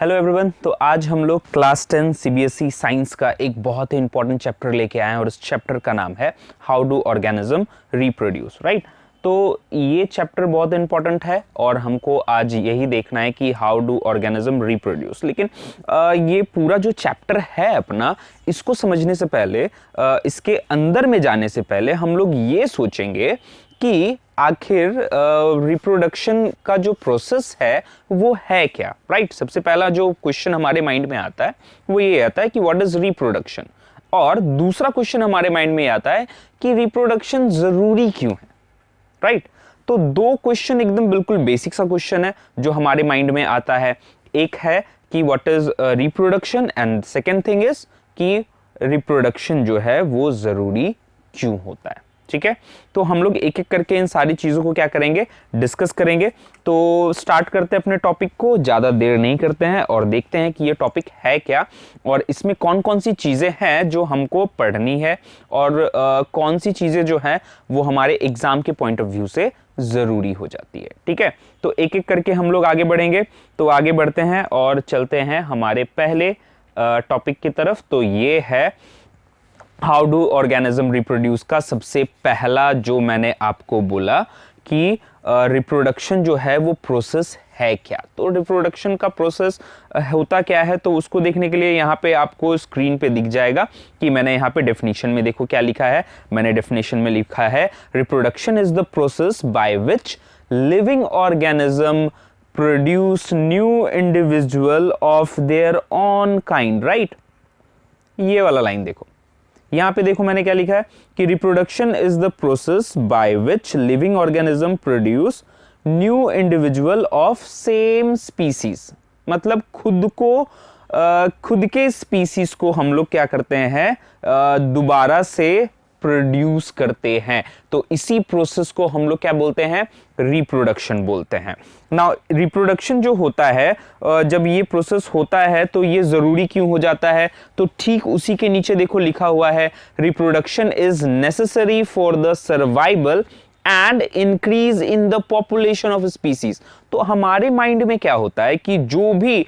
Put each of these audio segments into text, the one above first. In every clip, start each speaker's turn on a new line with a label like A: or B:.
A: Hello everyone. तो आज हम लोग क्लास 10 सीबीएसई साइंस का एक बहुत ही इंपॉर्टेंट चैप्टर लेके आए हैं और इस चैप्टर का नाम है how do organism reproduce, right. तो ये चैप्टर बहुत इंपॉर्टेंट है और हमको आज यही देखना है कि हाउ डू ऑर्गेनिज्म रिप्रोड्यूस। लेकिन ये पूरा जो चैप्टर है अपना, इसको समझने से पहले, इसके अंदर में जाने से पहले हम लोग ये सोचेंगे कि आखिर रिप्रोडक्शन का जो प्रोसेस है वो है क्या, राइट। सबसे पहला जो क्वेश्चन हमारे माइंड में आता है वो ये आता है कि व्हाट इज रिप्रोडक्शन, और दूसरा क्वेश्चन हमारे माइंड में आता है कि रिप्रोडक्शन जरूरी क्यों है, राइट। तो दो क्वेश्चन एकदम बिल्कुल बेसिक सा क्वेश्चन है जो हमारे माइंड में आता है। एक है कि what is reproduction and second thing is कि रिप्रोडक्शन जो है वो जरूरी क्यों होता है, ठीक है। तो हम लोग एक एक करके इन सारी चीजों को क्या करेंगे, डिस्कस करेंगे। तो स्टार्ट करते हैं अपने टॉपिक को, ज्यादा देर नहीं करते हैं और देखते हैं कि ये टॉपिक है क्या और इसमें कौन कौन सी चीजें हैं जो हमको पढ़नी है और कौन सी चीजें जो हैं वो हमारे एग्जाम के पॉइंट ऑफ व्यू से जरूरी हो जाती है, ठीक है। तो एक एक करके हम लोग आगे बढ़ेंगे। तो आगे बढ़ते हैं और चलते हैं हमारे पहले टॉपिक की तरफ। तो ये है हाउ डू ऑर्गेनिज्म रिप्रोड्यूस का सबसे पहला जो मैंने आपको बोला कि रिप्रोडक्शन जो है वो प्रोसेस है क्या। तो रिप्रोडक्शन का प्रोसेस होता क्या है, तो उसको देखने के लिए यहाँ पे आपको स्क्रीन पे दिख जाएगा कि मैंने यहाँ पे डेफिनेशन में देखो क्या लिखा है। मैंने डेफिनेशन में लिखा है reproduction is the process by which living organism produce new individual of their on kind, right. ये वाला लाइन देखो, यहां पे देखो मैंने क्या लिखा है कि reproduction is the process by which living organism produce new individual of same species. मतलब खुद के स्पीसीज को हम लोग क्या करते हैं, दोबारा से प्रोड्यूस करते हैं। तो इसी प्रोसेस को हम लोग क्या बोलते हैं, रिप्रोडक्शन बोलते हैं। नाउ रिप्रोडक्शन जो होता है, जब ये प्रोसेस होता है तो ये जरूरी क्यों हो जाता है, तो ठीक उसी के नीचे देखो लिखा हुआ है reproduction is necessary for the survival and increase in the population of species. तो हमारे माइंड में क्या होता है कि जो भी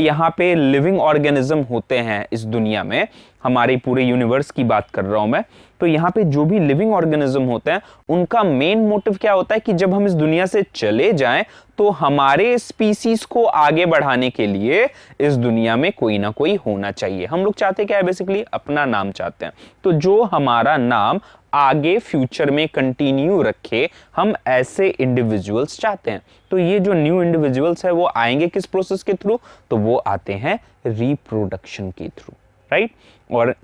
A: यहाँ पे लिविंग ऑर्गेनिज्म होते हैं इस दुनिया में, हमारे पूरे यूनिवर्स की बात कर रहा हूं मैं, तो यहाँ पे जो भी लिविंग ऑर्गेनिज्म होते हैं उनका मेन मोटिव क्या होता है कि जब हम इस दुनिया से चले जाएं तो हमारे स्पीसीज को आगे बढ़ाने के लिए इस दुनिया में कोई ना कोई होना चाहिए। हम लोग चाहते क्या है, बेसिकली अपना नाम चाहते हैं। तो जो हमारा नाम आगे फ्यूचर में कंटिन्यू रखे, हम ऐसे इंडिविजुअल्स चाहते हैं। तो ये जो न्यू इंडिविजुअल्स है वो आएंगे किस प्रोसेस के थ्रू, तो वो आते हैं रिप्रोडक्शन के थ्रू, राइट। और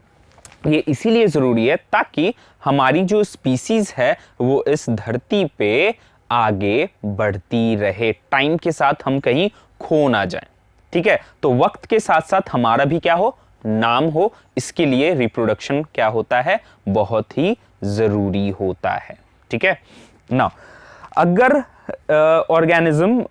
A: ये इसीलिए जरूरी है ताकि हमारी जो स्पीसीज है वो इस धरती पे आगे बढ़ती रहे, टाइम के साथ हम कहीं खो ना जाएं, ठीक है। तो वक्त के साथ साथ हमारा भी क्या हो, नाम हो। इसके लिए रिप्रोडक्शन क्या होता है, बहुत ही जरूरी होता है, ठीक है ना। अगर ऑर्गेनिज्म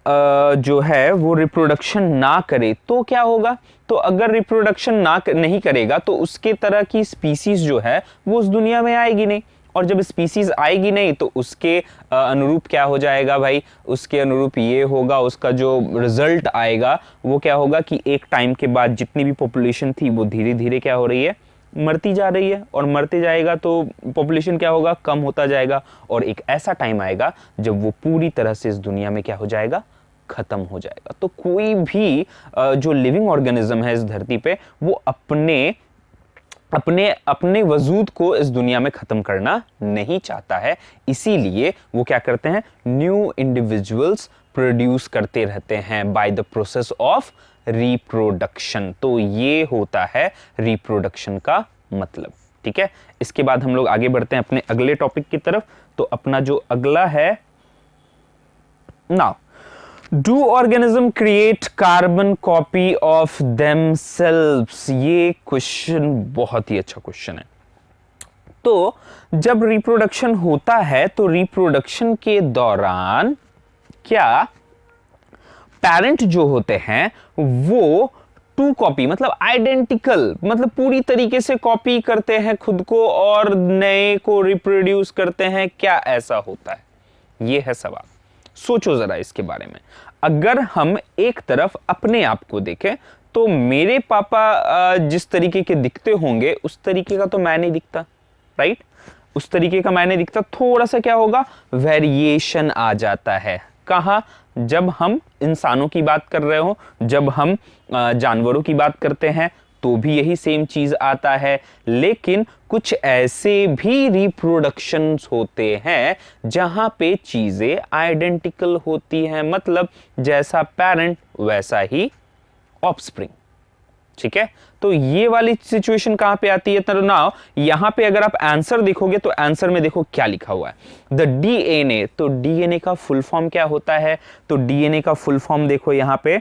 A: जो है वो रिप्रोडक्शन ना करे तो क्या होगा, तो अगर रिप्रोडक्शन नहीं करेगा तो उसके तरह की स्पीसीज जो है वो उस दुनिया में आएगी नहीं, और जब स्पीसीज आएगी नहीं तो उसके अनुरूप क्या हो जाएगा भाई, उसके अनुरूप ये होगा, उसका जो रिजल्ट आएगा वो क्या होगा कि एक टाइम के बाद जितनी भी पॉपुलेशन थी वो धीरे धीरे क्या हो रही है, मरती जा रही है, और मरते जाएगा तो पॉपुलेशन क्या होगा, कम होता जाएगा, और एक ऐसा टाइम आएगा जब वो पूरी तरह से इस दुनिया में क्या हो जाएगा, खत्म हो जाएगा। तो कोई भी जो लिविंग ऑर्गेनिज्म है इस धरती पे वो अपने वजूद को इस दुनिया में खत्म करना नहीं चाहता है, इसीलिए वो क्या करते हैं, न्यू इंडिविजुअल्स प्रोड्यूस करते रहते हैं by the process of reproduction. तो ये होता है रिप्रोडक्शन का मतलब, ठीक है। इसके बाद हम लोग आगे बढ़ते हैं अपने अगले टॉपिक की तरफ। तो अपना जो अगला है, now do organism create carbon copy of themselves. ये क्वेश्चन बहुत ही अच्छा क्वेश्चन है। तो जब रिप्रोडक्शन होता है तो रिप्रोडक्शन के दौरान क्या पेरेंट जो होते हैं वो टू कॉपी मतलब आइडेंटिकल, मतलब पूरी तरीके से कॉपी करते हैं खुद को और नए को रिप्रोड्यूस करते हैं, क्या ऐसा होता है, ये है सवाल। सोचो जरा इसके बारे में। अगर हम एक तरफ अपने आप को देखें तो मेरे पापा जिस तरीके के दिखते होंगे उस तरीके का तो मैं नहीं दिखता, राइट? उस तरीके का मैं नहीं दिखता, थोड़ा सा क्या होगा, वेरिएशन आ जाता है। कहाँ? जब हम इंसानों की बात कर रहे हो, जब हम जानवरों की बात करते हैं तो भी यही सेम चीज आता है। लेकिन कुछ ऐसे भी रिप्रोडक्शंस होते हैं जहां पे चीजें आइडेंटिकल होती हैं, मतलब जैसा पेरेंट वैसा ही ऑफस्प्रिंग। ठीक है, तो ये वाली सिचुएशन कहां पे आती है? तो नाउ यहां पे अगर आप आंसर देखोगे तो आंसर में देखो क्या लिखा हुआ है, द डीएनए। तो डीएनए का फुल फॉर्म क्या होता है? तो डीएनए का फुल फॉर्म देखो यहां पे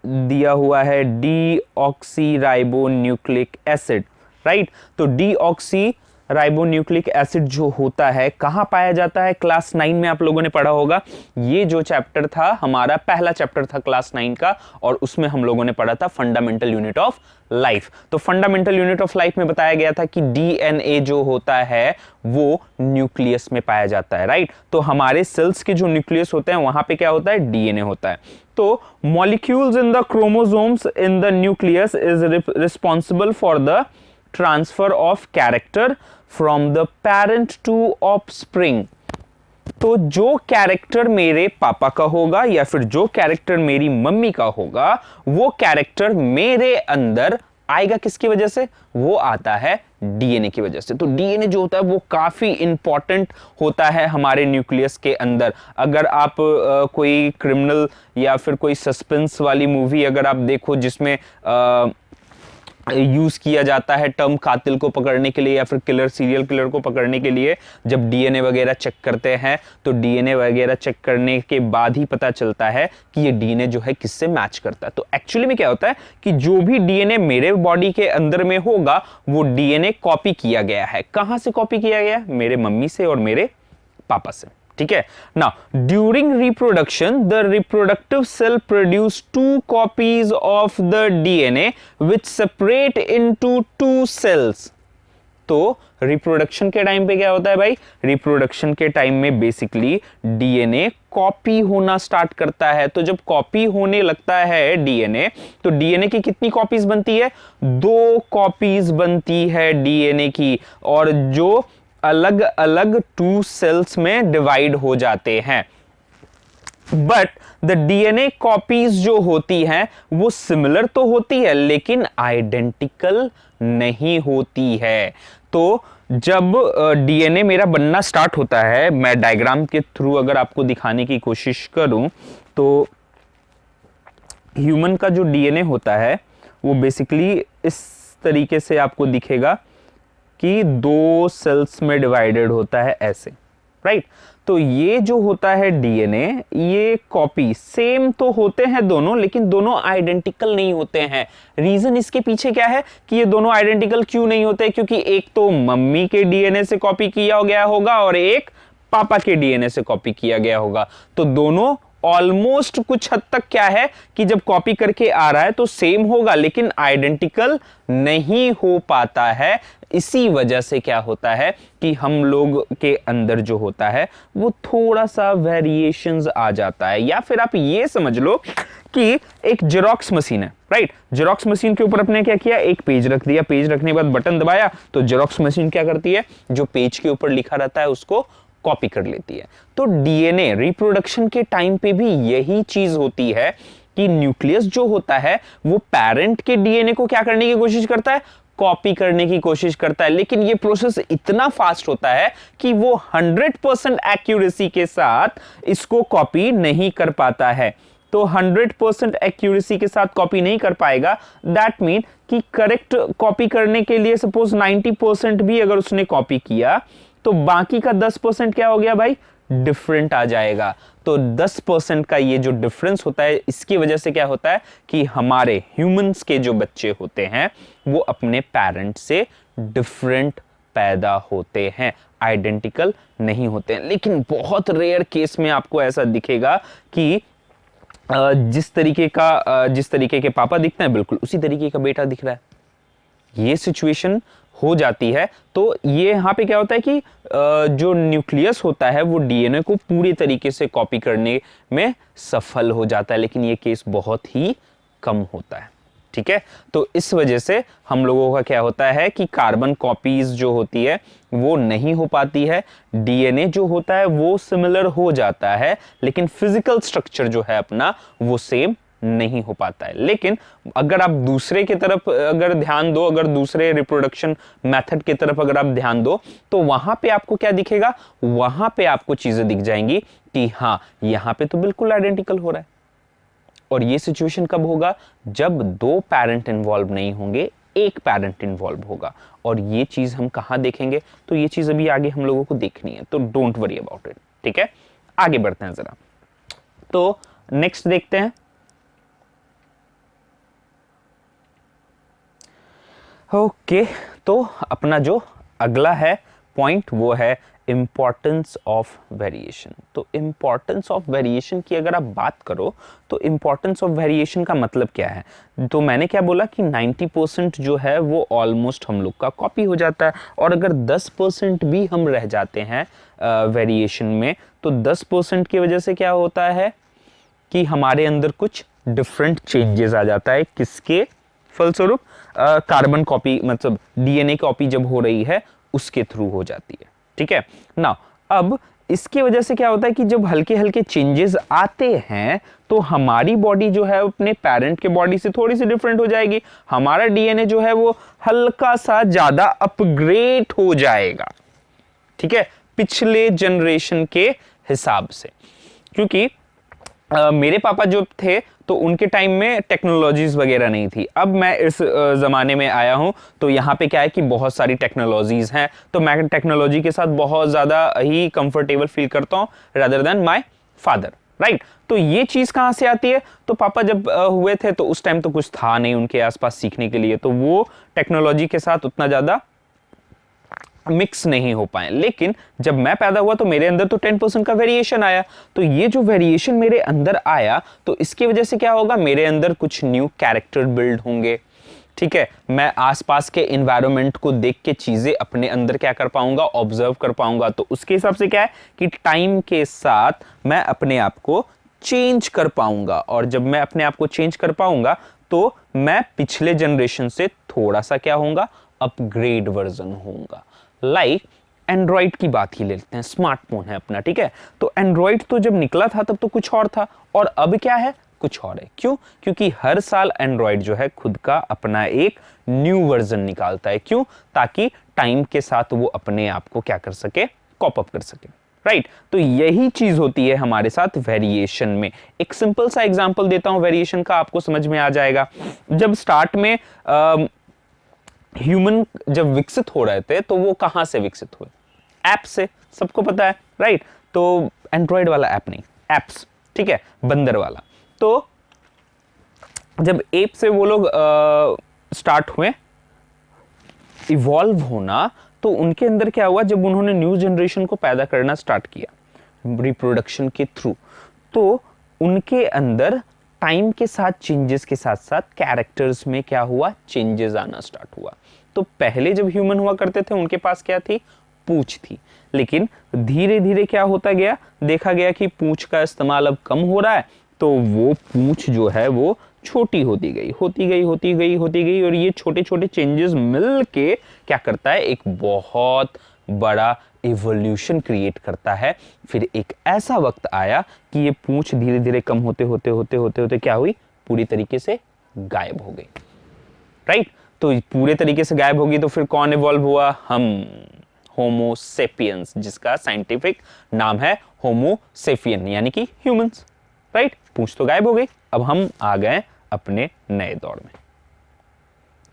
A: दिया हुआ है, डीऑक्सी राइबोन्यूक्लिक एसिड, राइट? तो डीऑक्सी राइबोन्यूक्लिक एसिड जो होता है कहां पाया जाता है? क्लास 9 में आप लोगों ने पढ़ा होगा। ये जो चैप्टर था हमारा पहला चैप्टर था क्लास 9 का, और उसमें हम लोगों ने पढ़ा था फंडामेंटल यूनिट ऑफ लाइफ। तो फंडामेंटल यूनिट ऑफ लाइफ में बताया गया था कि डीएनए जो होता है वो न्यूक्लियस में पाया जाता है, राइट? तो हमारे सेल्स के जो न्यूक्लियस होते हैं वहां पे क्या होता है? डीएनए होता है। तो molecules in the chromosomes in the nucleus is responsible for the transfer of character from the parent to offspring. तो जो कैरेक्टर मेरे पापा का होगा या फिर जो कैरेक्टर मेरी मम्मी का होगा, वो कैरेक्टर मेरे अंदर आएगा किसकी वजह से? वो आता है डीएनए की वजह से। तो डीएनए जो होता है वो काफी इंपॉर्टेंट होता है हमारे न्यूक्लियस के अंदर। अगर आप कोई क्रिमिनल या फिर कोई सस्पेंस वाली मूवी अगर आप देखो जिसमें यूज किया जाता है टर्म कातिल को पकड़ने के लिए या फिर किलर, सीरियल किलर को पकड़ने के लिए, जब डीएनए वगैरह चेक करते हैं तो डीएनए वगैरह चेक करने के बाद ही पता चलता है कि ये डीएनए जो है किससे मैच करता है। तो एक्चुअली में क्या होता है कि जो भी डीएनए मेरे बॉडी के अंदर में होगा वो डीएनए कॉपी किया गया है। कहां से कॉपी किया गया? मेरे मम्मी से और मेरे पापा से। ठीक है, now during reproduction the reproductive cell produce 2 copies of the DNA which separate into 2 cells. तो रिप्रोडक्शन के टाइम पे क्या होता है भाई? रिप्रोडक्शन के टाइम में बेसिकली डीएनए कॉपी होना स्टार्ट करता है। तो जब कॉपी होने लगता है डीएनए, तो डीएनए की कितनी कॉपीज बनती है? 2 कॉपीज बनती है डीएनए की, और जो अलग अलग 2 सेल्स में डिवाइड हो जाते हैं। बट द डीएनए कॉपीज जो होती हैं वो सिमिलर तो होती है लेकिन आइडेंटिकल नहीं होती है। तो जब डीएनए मेरा बनना स्टार्ट होता है, मैं डायग्राम के थ्रू अगर आपको दिखाने की कोशिश करूं तो ह्यूमन का जो डीएनए होता है वो बेसिकली इस तरीके से आपको दिखेगा कि 2 सेल्स में डिवाइडेड होता है ऐसे, राइट? तो ये जो होता है डीएनए, ये कॉपी सेम तो होते हैं दोनों, लेकिन दोनों आइडेंटिकल नहीं होते हैं। रीजन इसके पीछे क्या है कि ये दोनों आइडेंटिकल क्यों नहीं होते? क्योंकि एक तो मम्मी के डीएनए से कॉपी किया गया होगा और एक पापा के डीएनए से कॉपी किया गया होगा। तो दोनों ऑलमोस्ट कुछ हद तक क्या है कि जब कॉपी करके आ रहा है तो सेम होगा लेकिन आइडेंटिकल नहीं हो पाता है। इसी वजह से क्या होता है कि हम लोग के अंदर जो होता है वो थोड़ा सा वेरिएशंस आ जाता है। या फिर आप ये समझ लो कि एक जेरोक्स मशीन है, राइट? जेरोक्स मशीन के ऊपर अपने क्या किया? एक पेज रख दिया, पेज रखने के बाद बटन दबाया तो जेरोक्स मशीन क्या करती है? जो पेज के ऊपर लिखा रहता है उसको कॉपी कर लेती है। तो डीएनए रिप्रोडक्शन के टाइम पे भी यही चीज होती है कि न्यूक्लियस जो होता है वो पेरेंट के डीएनए को क्या करने की कोशिश करता है? कॉपी करने की कोशिश करता है। लेकिन ये प्रोसेस इतना फास्ट होता है कि वो 100% एक्यूरेसी के साथ इसको कॉपी नहीं कर पाता है। तो 100% एक्यूरेसी के साथ कॉपी नहीं कर पाएगा, दैट मीन कि करेक्ट कॉपी करने के लिए सपोज 90% भी अगर उसने कॉपी किया तो बाकी का 10% क्या हो गया भाई? डिफरेंट आ जाएगा। तो 10% का ये जो डिफरेंस होता है इसकी वजह से क्या होता है कि हमारे ह्यूमंस के जो बच्चे होते हैं वो अपने पेरेंट से डिफरेंट पैदा होते हैं, आइडेंटिकल नहीं होते हैं। लेकिन बहुत रेयर केस में आपको ऐसा दिखेगा कि जिस तरीके के पापा दिखते हैं बिल्कुल उसी तरीके का बेटा दिख रहा है। ये सिचुएशन हो जाती है तो ये यहाँ पे क्या होता है कि जो न्यूक्लियस होता है वो डीएनए को पूरी तरीके से कॉपी करने में सफल हो जाता है, लेकिन ये केस बहुत ही कम होता है। ठीक है, तो इस वजह से हम लोगों का क्या होता है कि कार्बन कॉपीज जो होती है वो नहीं हो पाती है। डीएनए जो होता है वो सिमिलर हो जाता है, लेकिन फिजिकल स्ट्रक्चर जो है अपना वो सेम नहीं हो पाता है। लेकिन अगर आप दूसरे की तरफ अगर ध्यान दो, अगर दूसरे रिप्रोडक्शन मेथड की तरफ अगर आप ध्यान दो, तो वहां पे आपको क्या दिखेगा, वहां पे आपको चीजें दिख जाएंगी कि हाँ यहां पे तो बिल्कुल आइडेंटिकल हो रहा है। और ये सिचुएशन कब होगा, जब दो पेरेंट इन्वॉल्व नहीं होंगे, एक पेरेंट इन्वॉल्व होगा। और ये चीज हम कहां देखेंगे, तो ये चीज अभी आगे हम लोगों को देखनी है, तो डोंट वरी अबाउट इट। ठीक है, आगे बढ़ते हैं जरा। तो नेक्स्ट देखते हैं। ओके तो अपना जो अगला है पॉइंट वो है इंपॉर्टेंस ऑफ वेरिएशन। तो इंपॉर्टेंस ऑफ वेरिएशन की अगर आप बात करो तो इंपॉर्टेंस ऑफ वेरिएशन का मतलब क्या है, तो मैंने क्या बोला कि 90% जो है वो ऑलमोस्ट हम लोग का कॉपी हो जाता है, और अगर 10% भी हम रह जाते हैं वेरिएशन में, तो 10% की वजह से क्या होता है कि हमारे अंदर कुछ डिफरेंट चेंजेस आ जाता है। किसके फलस्वरूप, कार्बन कॉपी मतलब डीएनए कॉपी जब हो रही है उसके थ्रू हो जाती है। ठीक है ना, अब इसकी वजह से क्या होता है कि जब हल्के हल्के चेंजेस आते हैं तो हमारी बॉडी जो है अपने पेरेंट के बॉडी से थोड़ी सी डिफरेंट हो जाएगी। हमारा डीएनए जो है वो हल्का सा ज्यादा अपग्रेड हो जाएगा। ठीक है, पिछले जनरेशन के हिसाब से, क्योंकि मेरे पापा जो थे तो उनके टाइम में टेक्नोलॉजीज वगैरह नहीं थी। अब मैं इस ज़माने में आया हूं तो यहाँ पे क्या है कि बहुत सारी टेक्नोलॉजीज हैं, तो मैं टेक्नोलॉजी के साथ बहुत ज़्यादा ही कंफर्टेबल फील करता हूँ rather than my father. Right, तो ये चीज़ कहाँ से आती है, तो पापा जब हुए थे तो उस टाइम तो कुछ था नहीं उनके आसपास सीखने के लिए, तो वो टेक्नोलॉजी के साथ उतना ज़्यादा मिक्स नहीं हो पाए। लेकिन जब मैं पैदा हुआ तो मेरे अंदर तो 10% का वेरिएशन आया, तो ये जो वेरिएशन मेरे अंदर आया तो इसकी वजह से क्या होगा, मेरे अंदर कुछ न्यू कैरेक्टर बिल्ड होंगे। ठीक है, मैं आसपास के एनवायरनमेंट को देख के चीजें अपने अंदर क्या कर पाऊंगा, ऑब्जर्व कर पाऊंगा। तो उसके हिसाब से क्या है कि टाइम के साथ मैं अपने आप को चेंज कर पाऊंगा, और जब मैं अपने आप को चेंज कर पाऊंगा तो मैं पिछले जनरेशन से थोड़ा सा क्या होऊंगा, अपग्रेड वर्जन होऊंगा। लाइक एंड्रॉइड की बात ही ले लेते हैं, स्मार्टफोन है अपना। ठीक है, तो एंड्रॉइड तो जब निकला था तब तो कुछ और था, और अब क्या है, कुछ और है। क्यों, क्योंकि हर साल एंड्रॉइड जो है खुद का अपना एक न्यू वर्जन निकालता है। क्यों, ताकि टाइम के साथ वो अपने आप को क्या कर सके, कॉप अप कर सके। राइट, तो यही चीज होती है हमारे साथ वेरिएशन में। एक सिंपल सा एग्जांपल देता हूं वेरिएशन का, आपको समझ में आ जाएगा। जब स्टार्ट में ह्यूमन जब विकसित हो रहे थे तो वो कहां से विकसित हुए, ऐप से, सबको पता है। राइट, तो एंड्रॉइड वाला ऐप नहीं, एप्स। ठीक है, बंदर वाला। तो जब एप से वो लोग स्टार्ट हुए इवॉल्व होना, तो उनके अंदर क्या हुआ, जब उन्होंने न्यू जनरेशन को पैदा करना स्टार्ट किया रिप्रोडक्शन के थ्रू, तो उनके अंदर टाइम के साथ चेंजेस के साथ साथ कैरेक्टर्स में क्या हुआ, चेंजेस आना स्टार्ट हुआ। तो पहले जब ह्यूमन हुआ करते थे उनके पास क्या थी, पूंछ थी, लेकिन धीरे धीरे क्या होता गया, देखा गया कि पूंछ का इस्तेमाल अब कम हो रहा है, तो वो पूंछ जो है वो छोटी होती गई होती गई होती गई होती गई, और ये छोटे छोटे चेंजेस मिल के क्या करता है, एक बहुत बड़ा इवोल्यूशन क्रिएट करता है। फिर एक ऐसा वक्त आया कि ये पूंछ धीरे धीरे कम होते होते होते होते होते क्या हुई, पूरी तरीके से गायब हो गई। राइट, तो पूरे तरीके से गायब होगी तो फिर कौन इवॉल्व हुआ, हम, होमो सेपियंस, जिसका साइंटिफिक नाम है होमो सेपियन, यानी कि ह्यूमंस। राइट, पूंछ तो गायब हो गई, अब हम आ गए अपने नए दौर में।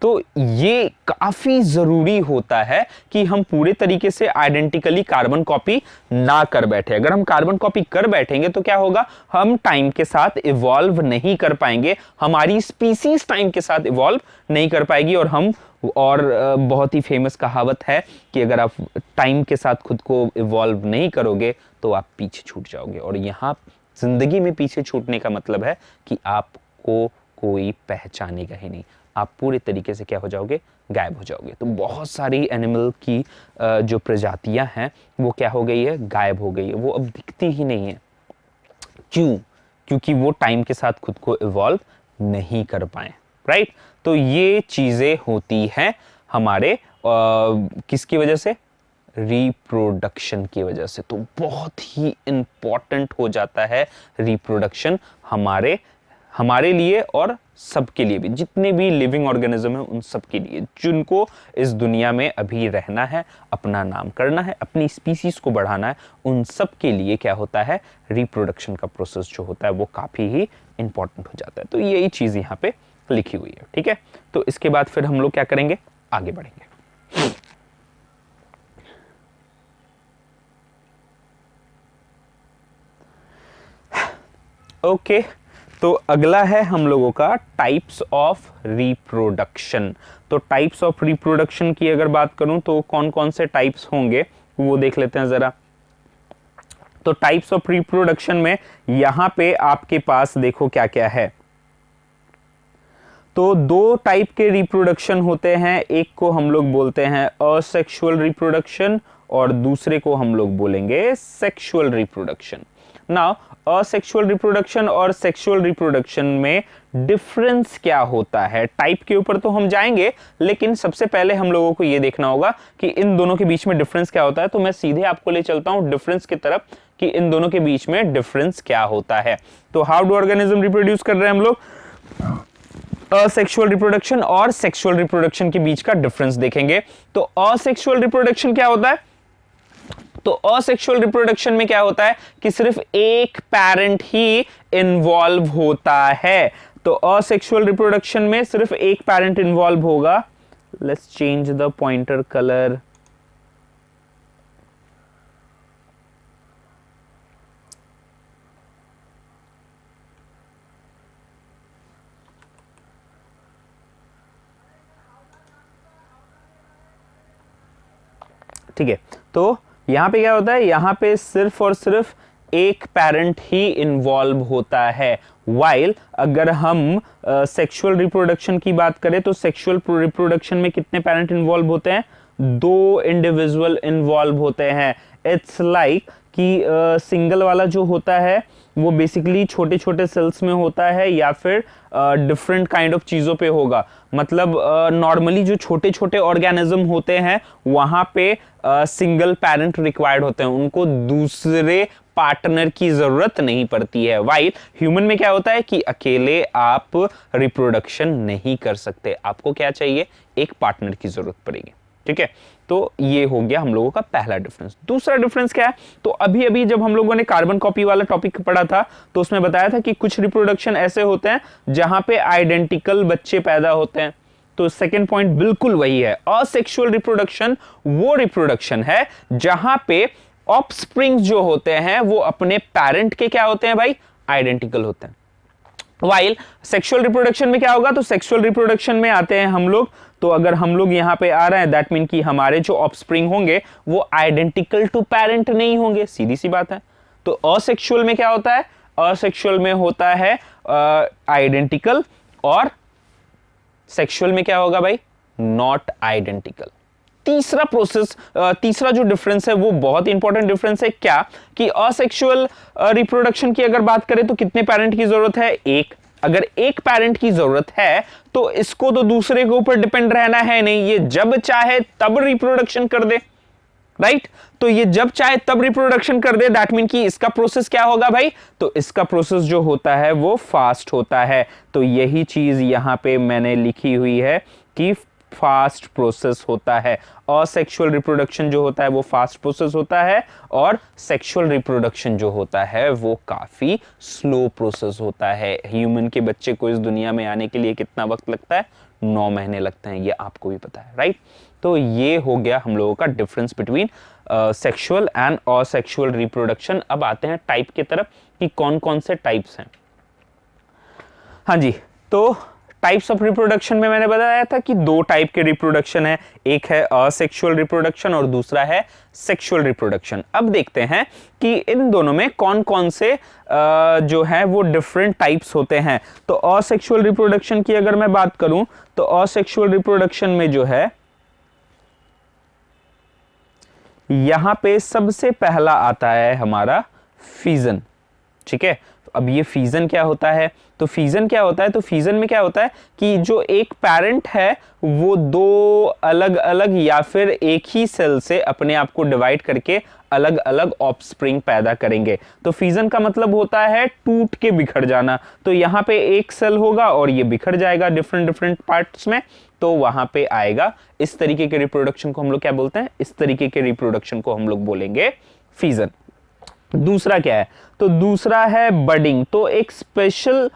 A: तो ये काफी जरूरी होता है कि हम पूरे तरीके से आइडेंटिकली कार्बन कॉपी ना कर बैठे। अगर हम कार्बन कॉपी कर बैठेंगे तो क्या होगा, हम टाइम के साथ इवॉल्व नहीं कर पाएंगे, हमारी स्पीसीज टाइम के साथ इवॉल्व नहीं कर पाएगी, और बहुत ही फेमस कहावत है कि अगर आप टाइम के साथ खुद को इवॉल्व नहीं करोगे तो आप पीछे छूट जाओगे। और यहां जिंदगी में पीछे छूटने का मतलब है कि आपको कोई पहचानेगा ही नहीं, आप पूरे तरीके से क्या हो जाओगे, गायब हो जाओगे। तो बहुत सारी एनिमल की जो प्रजातियां हैं वो क्या हो गई है, गायब हो गई है, वो अब दिखती ही नहीं है। क्यों? क्योंकि वो टाइम के साथ खुद को इवॉल्व नहीं कर पाए, राइट। तो ये चीजें होती हैं हमारे किसकी वजह से, रिप्रोडक्शन की वजह से। तो बहुत ही इंपॉर्टेंट हो जाता है रिप्रोडक्शन हमारे लिए और सबके लिए भी, जितने भी लिविंग ऑर्गेनिज्म हैं उन सब के लिए, जिनको इस दुनिया में अभी रहना है, अपना नाम करना है, अपनी स्पीसीज को बढ़ाना है, उन सब के लिए क्या होता है, रिप्रोडक्शन का प्रोसेस जो होता है वो काफी ही इंपॉर्टेंट हो जाता है। तो यही चीज यहाँ पे लिखी हुई है, ठीक है। तो इसके बाद फिर हम लोग क्या करेंगे, आगे बढ़ेंगे। ओके तो अगला है हम लोगों का टाइप्स ऑफ रिप्रोडक्शन। तो टाइप्स ऑफ रिप्रोडक्शन की अगर बात करूं तो कौन कौन से टाइप्स होंगे वो देख लेते हैं जरा। तो टाइप्स ऑफ रिप्रोडक्शन में यहां पे आपके पास देखो क्या क्या है। तो दो टाइप के रिप्रोडक्शन होते हैं, एक को हम लोग बोलते हैं असेक्सुअल रिप्रोडक्शन और दूसरे को हम लोग बोलेंगे sexual reproduction. Now asexual reproduction और सेक्सुअल रिप्रोडक्शन में डिफरेंस क्या होता है, टाइप के ऊपर तो हम जाएंगे, लेकिन सबसे पहले हम लोगों को यह देखना होगा कि इन दोनों के बीच में डिफरेंस क्या होता है। तो मैं सीधे आपको ले चलता हूं डिफरेंस की तरफ कि इन दोनों के बीच में डिफरेंस क्या होता है। तो हाउ डू ऑर्गेनिज्म रिप्रोड्यूस कर रहे हैं हम लोग, असेक्सुअल रिप्रोडक्शन और सेक्सुअल रिप्रोडक्शन के बीच का डिफरेंस देखेंगे। तो असेक्सुअल रिप्रोडक्शन क्या होता है, तो असेक्सुअल रिप्रोडक्शन में क्या होता है कि सिर्फ एक पैरेंट ही इन्वॉल्व होता है। तो असेक्सुअल रिप्रोडक्शन में सिर्फ एक पैरेंट इन्वॉल्व होगा। Let's change the pointer colour. ठीक है, तो यहां पे क्या होता है, यहां पे सिर्फ और सिर्फ एक पैरेंट ही इन्वॉल्व होता है। वाइल अगर हम सेक्सुअल रिप्रोडक्शन की बात करें तो सेक्सुअल रिप्रोडक्शन में कितने पैरेंट इन्वॉल्व होते हैं, दो इंडिविजुअल इन्वॉल्व होते हैं। इट्स लाइक कि सिंगल वाला जो होता है वो बेसिकली छोटे छोटे सेल्स में होता है या फिर डिफरेंट काइंड ऑफ चीजों पे होगा। मतलब नॉर्मली जो छोटे छोटे ऑर्गेनिज्म होते हैं वहां पे सिंगल पेरेंट रिक्वायर्ड होते हैं, उनको दूसरे पार्टनर की जरूरत नहीं पड़ती है। वाइल ह्यूमन में क्या होता है कि अकेले आप रिप्रोडक्शन नहीं कर सकते, आपको क्या चाहिए, एक पार्टनर की जरूरत पड़ेगी। ठीक है, तो ये हो गया हम लोगों का पहला डिफरेंस। दूसरा डिफरेंस क्या है, तो अभी अभी जब हम लोगों ने कार्बन कॉपी वाला टॉपिक पढ़ा था तो उसमें बताया था कि कुछ रिप्रोडक्शन ऐसे होते हैं जहां पे आइडेंटिकल बच्चे पैदा होते हैं। तो सेकेंड पॉइंट बिल्कुल वही है, असेक्सुअल रिप्रोडक्शन वो रिप्रोडक्शन है जहां पे ऑफस्प्रिंग जो होते हैं वो अपने पेरेंट के क्या होते हैं भाई, आइडेंटिकल होते हैं। वाइल सेक्सुअल रिप्रोडक्शन में क्या होगा, तो सेक्सुअल रिप्रोडक्शन में आते हैं हम लोग, तो अगर हम लोग यहां पे आ रहे हैं दैट मीन कि हमारे जो ऑफस्प्रिंग होंगे वो आइडेंटिकल टू पेरेंट नहीं होंगे, सीधी सी बात है। तो असेक्सुअल में क्या होता है, असेक्सुअल में होता है आइडेंटिकल, और सेक्सुअल में क्या होगा भाई, नॉट आइडेंटिकल। तीसरा प्रोसेस, तीसरा जो डिफरेंस है वो बहुत इंपॉर्टेंट डिफरेंस है, क्या कि असेक्सुअल रिप्रोडक्शन की अगर बात करें तो कितने पेरेंट की जरूरत है, एक। अगर एक पेरेंट की जरूरत है तो इसको तो दूसरे के ऊपर डिपेंड रहना है नहीं, ये जब चाहे तब रिप्रोडक्शन कर दे, राइट। तो ये जब चाहे तब रिप्रोडक्शन कर दे, दैट मीन कि इसका प्रोसेस क्या होगा भाई, तो इसका प्रोसेस जो होता है वो फास्ट होता है। तो यही चीज यहां पे मैंने लिखी हुई है कि फास्ट प्रोसेस होता है। असेक्सुअल रिप्रोडक्शन जो होता है वो फास्ट प्रोसेस होता है, और सेक्सुअल रिप्रोडक्शन जो होता है वो काफी स्लो प्रोसेस होता है। ह्यूमन के बच्चे को इस दुनिया में आने के लिए कितना वक्त लगता है, 9 महीने लगते हैं, ये आपको भी पता है, राइट। तो ये हो गया हम लोगों का difference between sexual and asexual reproduction. अब आते हैं टाइप की तरफ कि कौन कौन से टाइप्स हैं। हाँ जी, तो टाइप्स ऑफ रिप्रोडक्शन में मैंने बताया था कि दो टाइप के रिप्रोडक्शन है, एक है असेक्सुअल रिप्रोडक्शन और दूसरा है सेक्सुअल रिप्रोडक्शन। अब देखते हैं कि इन दोनों में कौन कौन से जो है वो डिफरेंट टाइप्स होते हैं। तो असेक्सुअल रिप्रोडक्शन की अगर मैं बात करूं तो असेक्सुअल रिप्रोडक्शन में जो है यहां पे सबसे पहला आता है हमारा फिजन। ठीक है, अब ये फिजन क्या होता है? तो फिजन क्या होता है? तो फिजन में क्या होता है कि जो एक पेरेंट है वो दो अलग अलग या फिर एक ही सेल से अपने आप को डिवाइड करके अलग अलग ऑफस्प्रिंग पैदा करेंगे। तो फिजन का मतलब होता है टूट के बिखर जाना। तो यहां पे एक सेल होगा और ये बिखर जाएगा डिफरेंट डिफरेंट पार्ट्स में, तो वहां पे आएगा। इस तरीके के रिप्रोडक्शन को हम लोग क्या बोलते हैं? इस तरीके के रिप्रोडक्शन को हम लोग बोलेंगे फिजन। दूसरा क्या है? तो दूसरा है बडिंग। तो एक स्पेशल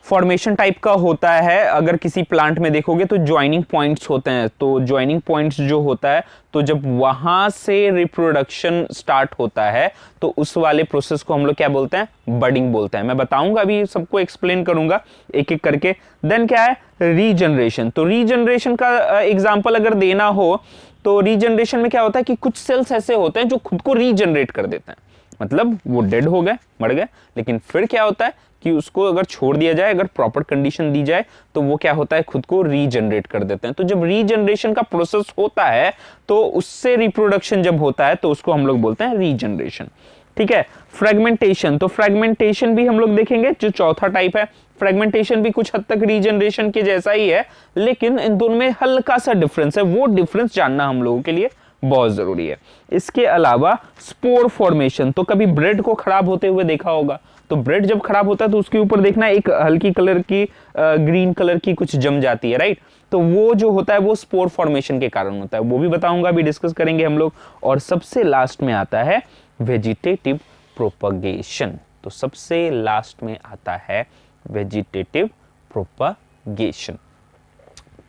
A: फॉर्मेशन टाइप का होता है। अगर किसी प्लांट में देखोगे तो ज्वाइनिंग पॉइंट्स होते हैं। तो ज्वाइनिंग पॉइंट्स जो होता है, तो जब वहां से रिप्रोडक्शन स्टार्ट होता है तो उस वाले प्रोसेस को हम लोग क्या बोलते हैं? बडिंग बोलते हैं। मैं बताऊंगा, अभी सबको एक्सप्लेन करूंगा एक एक करके। देन क्या है? रीजनरेशन। तो रीजनरेशन का एग्जांपल अगर देना हो तो रीजनरेशन में क्या होता है कि कुछ सेल्स ऐसे होते हैं जो खुद को रीजनरेट कर देते हैं। मतलब वो डेड हो गए, मर गए, लेकिन फिर क्या होता है कि उसको अगर छोड़ दिया जाए, अगर प्रॉपर कंडीशन दी जाए, तो वो क्या होता है? खुद को रीजनरेट कर देते हैं। तो जब रीजनरेशन का प्रोसेस होता है तो उससे रिप्रोडक्शन जब होता है तो उसको हम लोग बोलते हैं रीजनरेशन। ठीक है। फ्रेगमेंटेशन। तो फ्रेगमेंटेशन भी हम लोग देखेंगे, जो चौथा टाइप है। फ्रेगमेंटेशन भी कुछ हद तक रीजनरेशन के जैसा ही है, लेकिन इन दोनों में हल्का सा डिफरेंस है। वो डिफरेंस जानना हम लोगों के लिए बहुत जरूरी है। इसके अलावा स्पोर फॉर्मेशन। तो कभी ब्रेड को खराब होते हुए देखा होगा। तो ब्रेड जब खराब होता है तो उसके ऊपर देखना एक हल्की कलर की ग्रीन कलर की कुछ जम जाती है, राइट? तो वो जो होता है वो स्पोर फॉर्मेशन के कारण होता है। वो भी बताऊंगा, अभी डिस्कस करेंगे हम लोग। और सबसे लास्ट में आता है वेजिटेटिव प्रोपगेशन। तो सबसे लास्ट में आता है वेजिटेटिव प्रोपगेशन।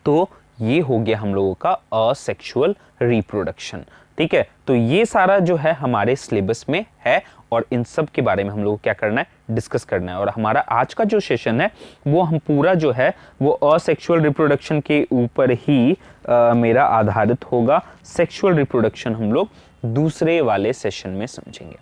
A: तो ये हो गया हम लोगों का असेक्सुअल रिप्रोडक्शन। ठीक है, तो ये सारा जो है हमारे सिलेबस में है और इन सब के बारे में हम लोग को क्या करना है? डिस्कस करना है। और हमारा आज का जो सेशन है वो हम पूरा जो है वो असेक्सुअल रिप्रोडक्शन के ऊपर ही मेरा आधारित होगा। सेक्सुअल रिप्रोडक्शन हम लोग दूसरे वाले सेशन में समझेंगे।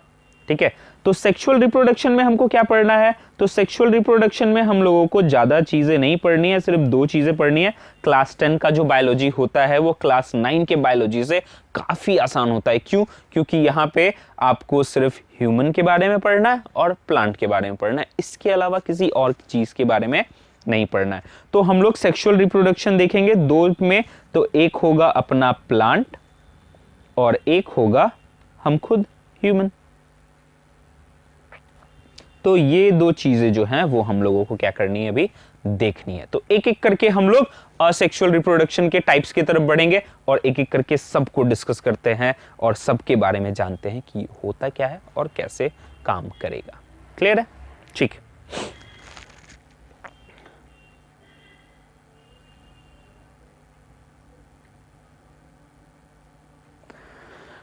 A: ठीक है, तो सेक्सुअल रिप्रोडक्शन में हमको क्या पढ़ना है? तो सेक्सुअल रिप्रोडक्शन में हम लोगों को ज्यादा चीजें नहीं पढ़नी है, सिर्फ दो चीजें पढ़नी है। क्लास 10 का जो बायोलॉजी होता है वो क्लास 9 के बायोलॉजी से काफी आसान होता है। क्यों? क्योंकि यहाँ पे आपको सिर्फ ह्यूमन के बारे में पढ़ना है और प्लांट के बारे में पढ़ना है। इसके अलावा किसी और चीज के बारे में नहीं पढ़ना है। तो हम लोग सेक्सुअल रिप्रोडक्शन देखेंगे दो में। तो एक होगा अपना प्लांट और एक होगा हम खुद ह्यूमन। तो ये दो चीजें जो हैं वो हम लोगों को क्या करनी है? अभी देखनी है। तो एक एक करके हम लोग असेक्सुअल रिप्रोडक्शन के टाइप्स की तरफ बढ़ेंगे और एक एक करके सबको डिस्कस करते हैं और सबके बारे में जानते हैं कि होता क्या है और कैसे काम करेगा। क्लियर है? ठीक।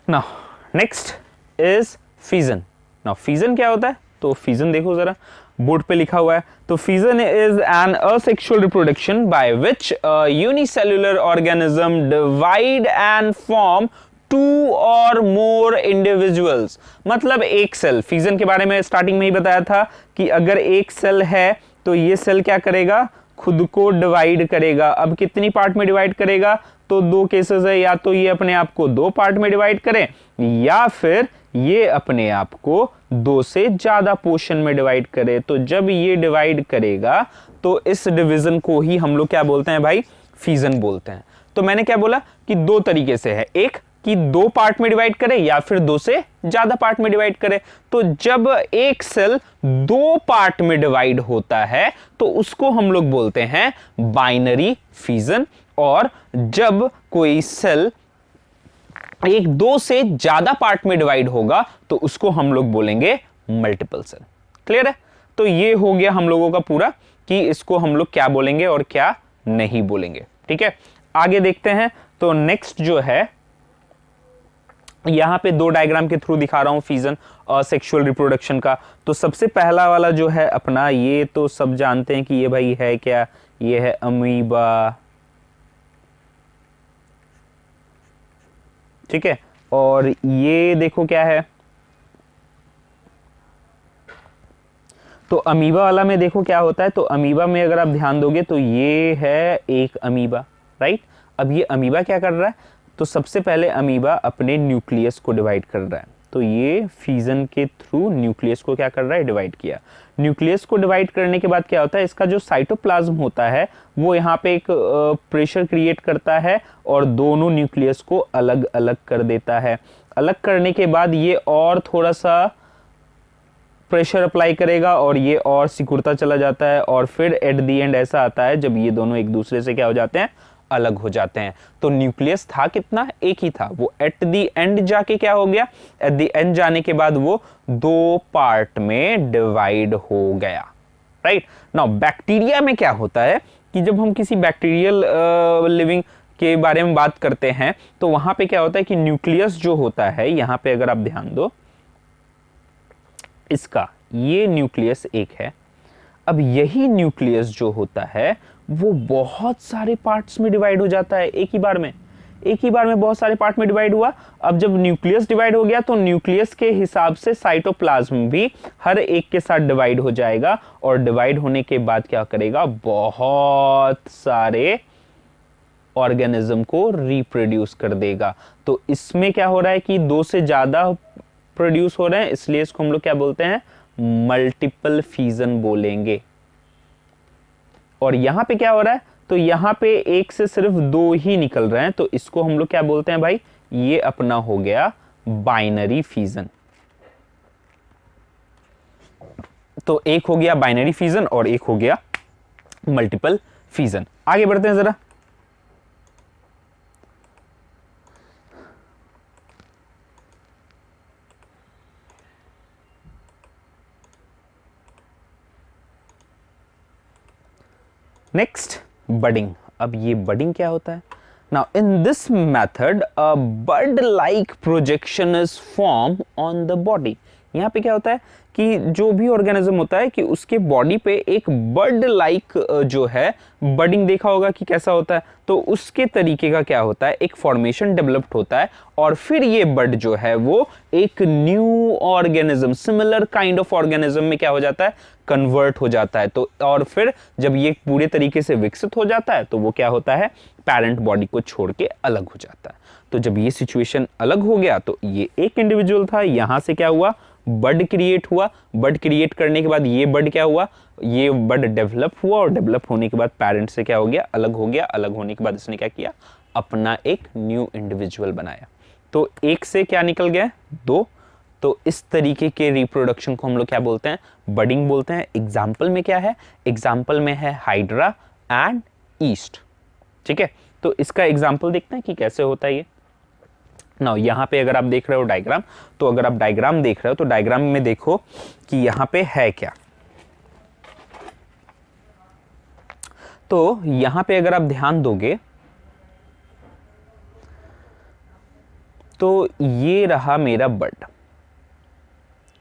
A: Now next is fission. Now fission क्या होता है? तो फिजन देखो जरा, बोर्ड पे लिखा हुआ है। तो fission is an asexual reproduction by which unicellular organism divide and form two or more individuals. मतलब एक सेल, फिजन के बारे में स्टार्टिंग में ही बताया था कि अगर एक सेल है तो ये सेल क्या करेगा? खुद को डिवाइड करेगा। अब कितनी पार्ट में डिवाइड करेगा? तो दो केसेस है, या तो ये अपने आप को दो पार्ट में डिवाइड करे या फिर ये अपने आप को दो से ज्यादा पोर्शन में डिवाइड करे। तो जब ये डिवाइड करेगा तो इस डिवीजन को ही हम लोग क्या बोलते हैं भाई? फिजन बोलते हैं। तो मैंने क्या बोला कि दो तरीके से है, एक कि दो पार्ट में डिवाइड करे या फिर दो से ज्यादा पार्ट में डिवाइड करे। तो जब एक सेल दो पार्ट में डिवाइड होता है तो उसको हम लोग बोलते हैं बाइनरी फिजन। और जब कोई सेल एक दो से ज्यादा पार्ट में डिवाइड होगा तो उसको हम लोग बोलेंगे मल्टीपल सेल। क्लियर है? तो ये हो गया हम लोगों का पूरा कि इसको हम लोग क्या बोलेंगे और क्या नहीं बोलेंगे। ठीक है, आगे देखते हैं। तो नेक्स्ट जो है यहाँ पे दो डायग्राम के थ्रू दिखा रहा हूँ फिजन और सेक्सुअल रिप्रोडक्शन का। तो सबसे पहला वाला जो है अपना, ये तो सब जानते हैं कि ये भाई है क्या, ये है अमीबा, ठीक है। और ये देखो क्या है, तो अमीबा वाला में देखो क्या होता है। तो अमीबा में अगर आप ध्यान दोगे तो ये है एक अमीबा, राइट। अब ये अमीबा क्या कर रहा है, तो सबसे पहले अमीबा अपने न्यूक्लियस को डिवाइड कर रहा है। तो ये फिजन के थ्रू न्यूक्लियस को क्या कर रहा है, डिवाइड किया। न्यूक्लियस को डिवाइड करने के बाद क्या होता है, इसका जो साइटोप्लाज्म होता है वो यहाँ पे एक प्रेशर क्रिएट करता है और दोनों न्यूक्लियस को अलग अलग कर देता है। अलग करने के बाद ये और थोड़ा सा प्रेशर अप्लाई करेगा और ये और सिकुड़ता चला जाता है, और फिर एट द एंड ऐसा आता है जब ये दोनों एक दूसरे से क्या हो जाते हैं, अलग हो जाते हैं। तो न्यूक्लियस था कितना, एक ही था, वो एट द एंड जाके क्या हो गया, एट द एंड जाने के बाद वो दो पार्ट में डिवाइड हो गया, राइट। नाउ बैक्टीरिया में क्या होता है कि जब हम किसी बैक्टीरियल लिविंग के बारे में बात करते हैं तो वहां पे क्या होता है कि न्यूक्लियस जो होता है, यहां पे अगर आप ध्यान दो, इसका ये न्यूक्लियस एक है। अब यही न्यूक्लियस जो होता है वो बहुत सारे पार्ट्स में डिवाइड हो जाता है एक ही बार में, एक ही बार में बहुत सारे पार्ट में डिवाइड हुआ। अब जब न्यूक्लियस डिवाइड हो गया तो न्यूक्लियस के हिसाब से साइटोप्लाज्म भी हर एक के साथ डिवाइड हो जाएगा, और डिवाइड होने के बाद क्या करेगा, बहुत सारे ऑर्गेनिज्म को रिप्रोड्यूस कर देगा। तो इसमें क्या हो रहा है कि दो से ज्यादा प्रोड्यूस हो रहे हैं, इसलिए इसको हम लोग क्या बोलते हैं, मल्टीपल फिजन बोलेंगे। और यहां पे क्या हो रहा है, तो यहां पे एक से सिर्फ दो ही निकल रहे हैं, तो इसको हम लोग क्या बोलते हैं भाई, ये अपना हो गया बाइनरी फिजन। तो एक हो गया बाइनरी फिजन और एक हो गया मल्टीपल फिजन। आगे बढ़ते हैं जरा। Next budding. अब ये बडिंग क्या होता है, now in this method a bud like projection is form on the body. यहाँ पे क्या होता है कि जो भी ऑर्गेनिज्म होता है कि उसके बॉडी पे एक बर्ड लाइक जो है बडिंग, देखा होगा कि कैसा होता है, तो उसके तरीके का क्या होता है, एक फॉर्मेशन डेवलप्ड होता है, और फिर ये बर्ड जो है वो एक new organism, similar kind of organism में क्या हो जाता है, कन्वर्ट हो जाता है। तो और फिर जब ये पूरे तरीके से विकसित हो जाता है तो वो क्या होता है, पेरेंट बॉडी को छोड़ के अलग हो जाता है। तो जब ये सिचुएशन अलग हो गया तो ये एक इंडिविजुअल था, यहां से क्या हुआ, बर्ड क्रिएट हुआ। बर्ड क्रिएट करने के बाद ये बर्ड क्या हुआ, ये बर्ड डेवलप हुआ, और डेवलप होने के बाद पेरेंट से क्या हो गया, अलग हो गया। अलग होने के बाद इसने क्या किया, अपना एक न्यू इंडिविजुअल बनाया। तो एक से क्या निकल गया, दो। तो इस तरीके के रिप्रोडक्शन को हम लोग क्या बोलते हैं, बडिंग बोलते हैं। एग्जाम्पल में क्या है, एग्जाम्पल में है हाइड्रा एंड ईस्ट, ठीक है। तो इसका एग्जाम्पल देखते हैं कि कैसे होता है ये। नाउ यहाँ पे अगर आप देख रहे हो डायग्राम, तो अगर आप डायग्राम देख रहे हो तो डायग्राम में देखो कि यहाँ पे है क्या। तो यहाँ पे अगर आप ध्यान दोगे तो ये रहा मेरा बर्ड,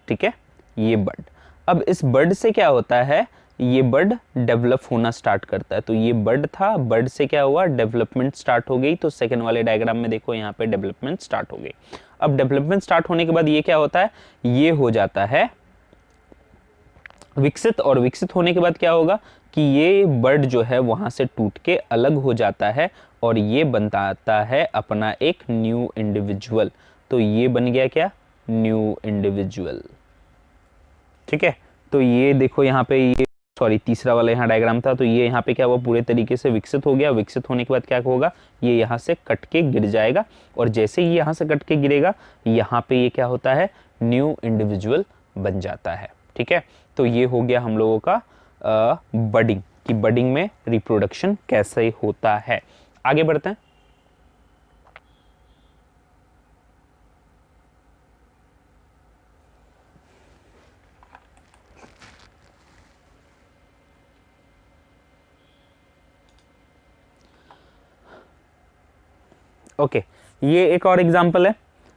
A: ठीक है, ये बर्ड। अब इस बर्ड से क्या होता है, ये बर्ड डेवलप होना स्टार्ट करता है। तो ये बर्ड था, बर्ड से क्या हुआ, डेवलपमेंट स्टार्ट हो गई। तो सेकंड वाले डायग्राम में देखो यहाँ पे डेवलपमेंट स्टार्ट हो गई। अब डेवलपमेंट स्टार्ट होने के बाद ये क्या होता है, ये हो जाता है विकसित, और विकसित होने के बाद क्या होगा कि ये बर्ड जो है वहां से टूट के अलग हो जाता है, और ये बनता है अपना एक न्यू इंडिविजुअल। तो ये बन गया क्या, न्यू इंडिविजुअल, ठीक है। तो ये देखो यहाँ पे, ये सॉरी तीसरा वाला यहाँ डायग्राम था, तो ये यहाँ पे क्या हुआ, पूरे तरीके से विकसित हो गया। विकसित होने के बाद क्या होगा, ये यहाँ से कट के गिर जाएगा, और जैसे ही यहाँ से कट के गिरेगा, यहाँ पे ये क्या होता है, न्यू इंडिविजुअल बन जाता है, ठीक है। तो ये हो गया हम लोगों का बडिंग, कि बडिंग में रिप्रोडक्शन कैसे होता है। आगे बढ़ते हैं। ओके, ये एक और एग्जांपल है।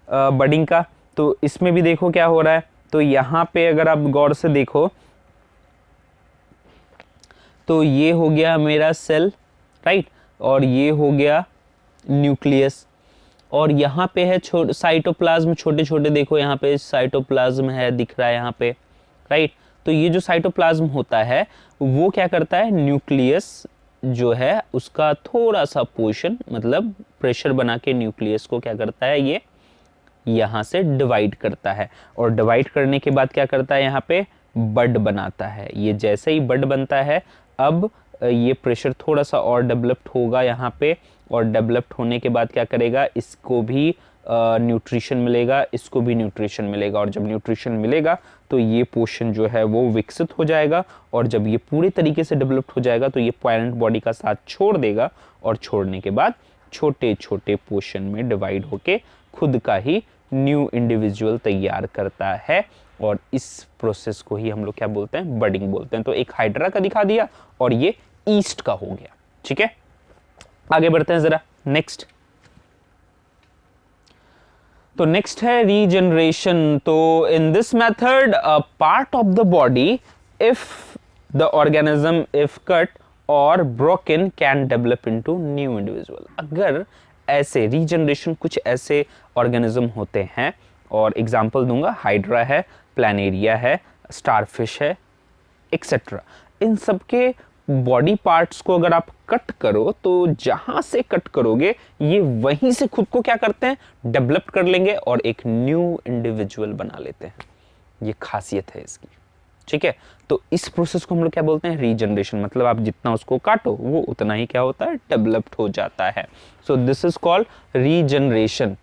A: बडिंग का। तो इसमें भी देखो क्या हो रहा है, तो यहाँ पे अगर आप गौर से देखो तो ये हो गया मेरा सेल, राइट, और ये हो गया न्यूक्लियस, और यहाँ पे है साइटोप्लाज्म, छोटे छोटे देखो यहाँ पे साइटोप्लाज्म है, दिख रहा है यहाँ पे, राइट। तो ये जो साइटोप्लाज्म होता है वो क्या करता है, न्यूक्लियस जो है उसका थोड़ा सा पोर्शन, मतलब प्रेशर बना के न्यूक्लियस को क्या करता है, ये यहाँ से डिवाइड करता है, और डिवाइड करने के बाद क्या करता है, यहाँ पे बड बनाता है। ये जैसे ही बड बनता है, अब ये प्रेशर थोड़ा सा और डेवलप्ड होगा यहाँ पे, और डेवलप्ड होने के बाद क्या करेगा, इसको भी न्यूट्रिशन मिलेगा, इसको भी न्यूट्रिशन मिलेगा, और जब न्यूट्रिशन मिलेगा तो ये पोर्शन जो है वो विकसित हो जाएगा, और जब ये पूरी तरीके से डेवलप्ड हो जाएगा तो ये पैरेंट बॉडी का साथ छोड़ देगा, और छोड़ने के बाद छोटे छोटे पोर्शन में डिवाइड होके खुद का ही न्यू इंडिविजुअल तैयार करता है, और इस प्रोसेस को ही हम लोग क्या बोलते हैं, बडिंग बोलते हैं। तो एक हाइड्रा का दिखा दिया और ये ईस्ट का हो गया, ठीक है। आगे बढ़ते हैं जरा नेक्स्ट। तो नेक्स्ट है रीजनरेशन। तो in this method a part of the body if the organism if cut or broken can develop into new individual. अगर ऐसे रीजनरेशन, कुछ ऐसे ऑर्गेनिज्म होते हैं, और एग्जांपल दूंगा, हाइड्रा है, प्लानेरिया है, स्टारफिश है, एक्सेट्रा। इन सबके बॉडी पार्ट्स को अगर आप कट करो तो जहां से कट करोगे ये वहीं से खुद को क्या करते हैं, डेवलप कर लेंगे और एक न्यू इंडिविजुअल बना लेते हैं। ये खासियत है इसकी, ठीक है। तो इस प्रोसेस को हम लोग क्या बोलते हैं, रीजनरेशन। मतलब आप जितना उसको काटो वो उतना ही क्या होता है, डेवलप्ड हो जाता है। So this is called regeneration.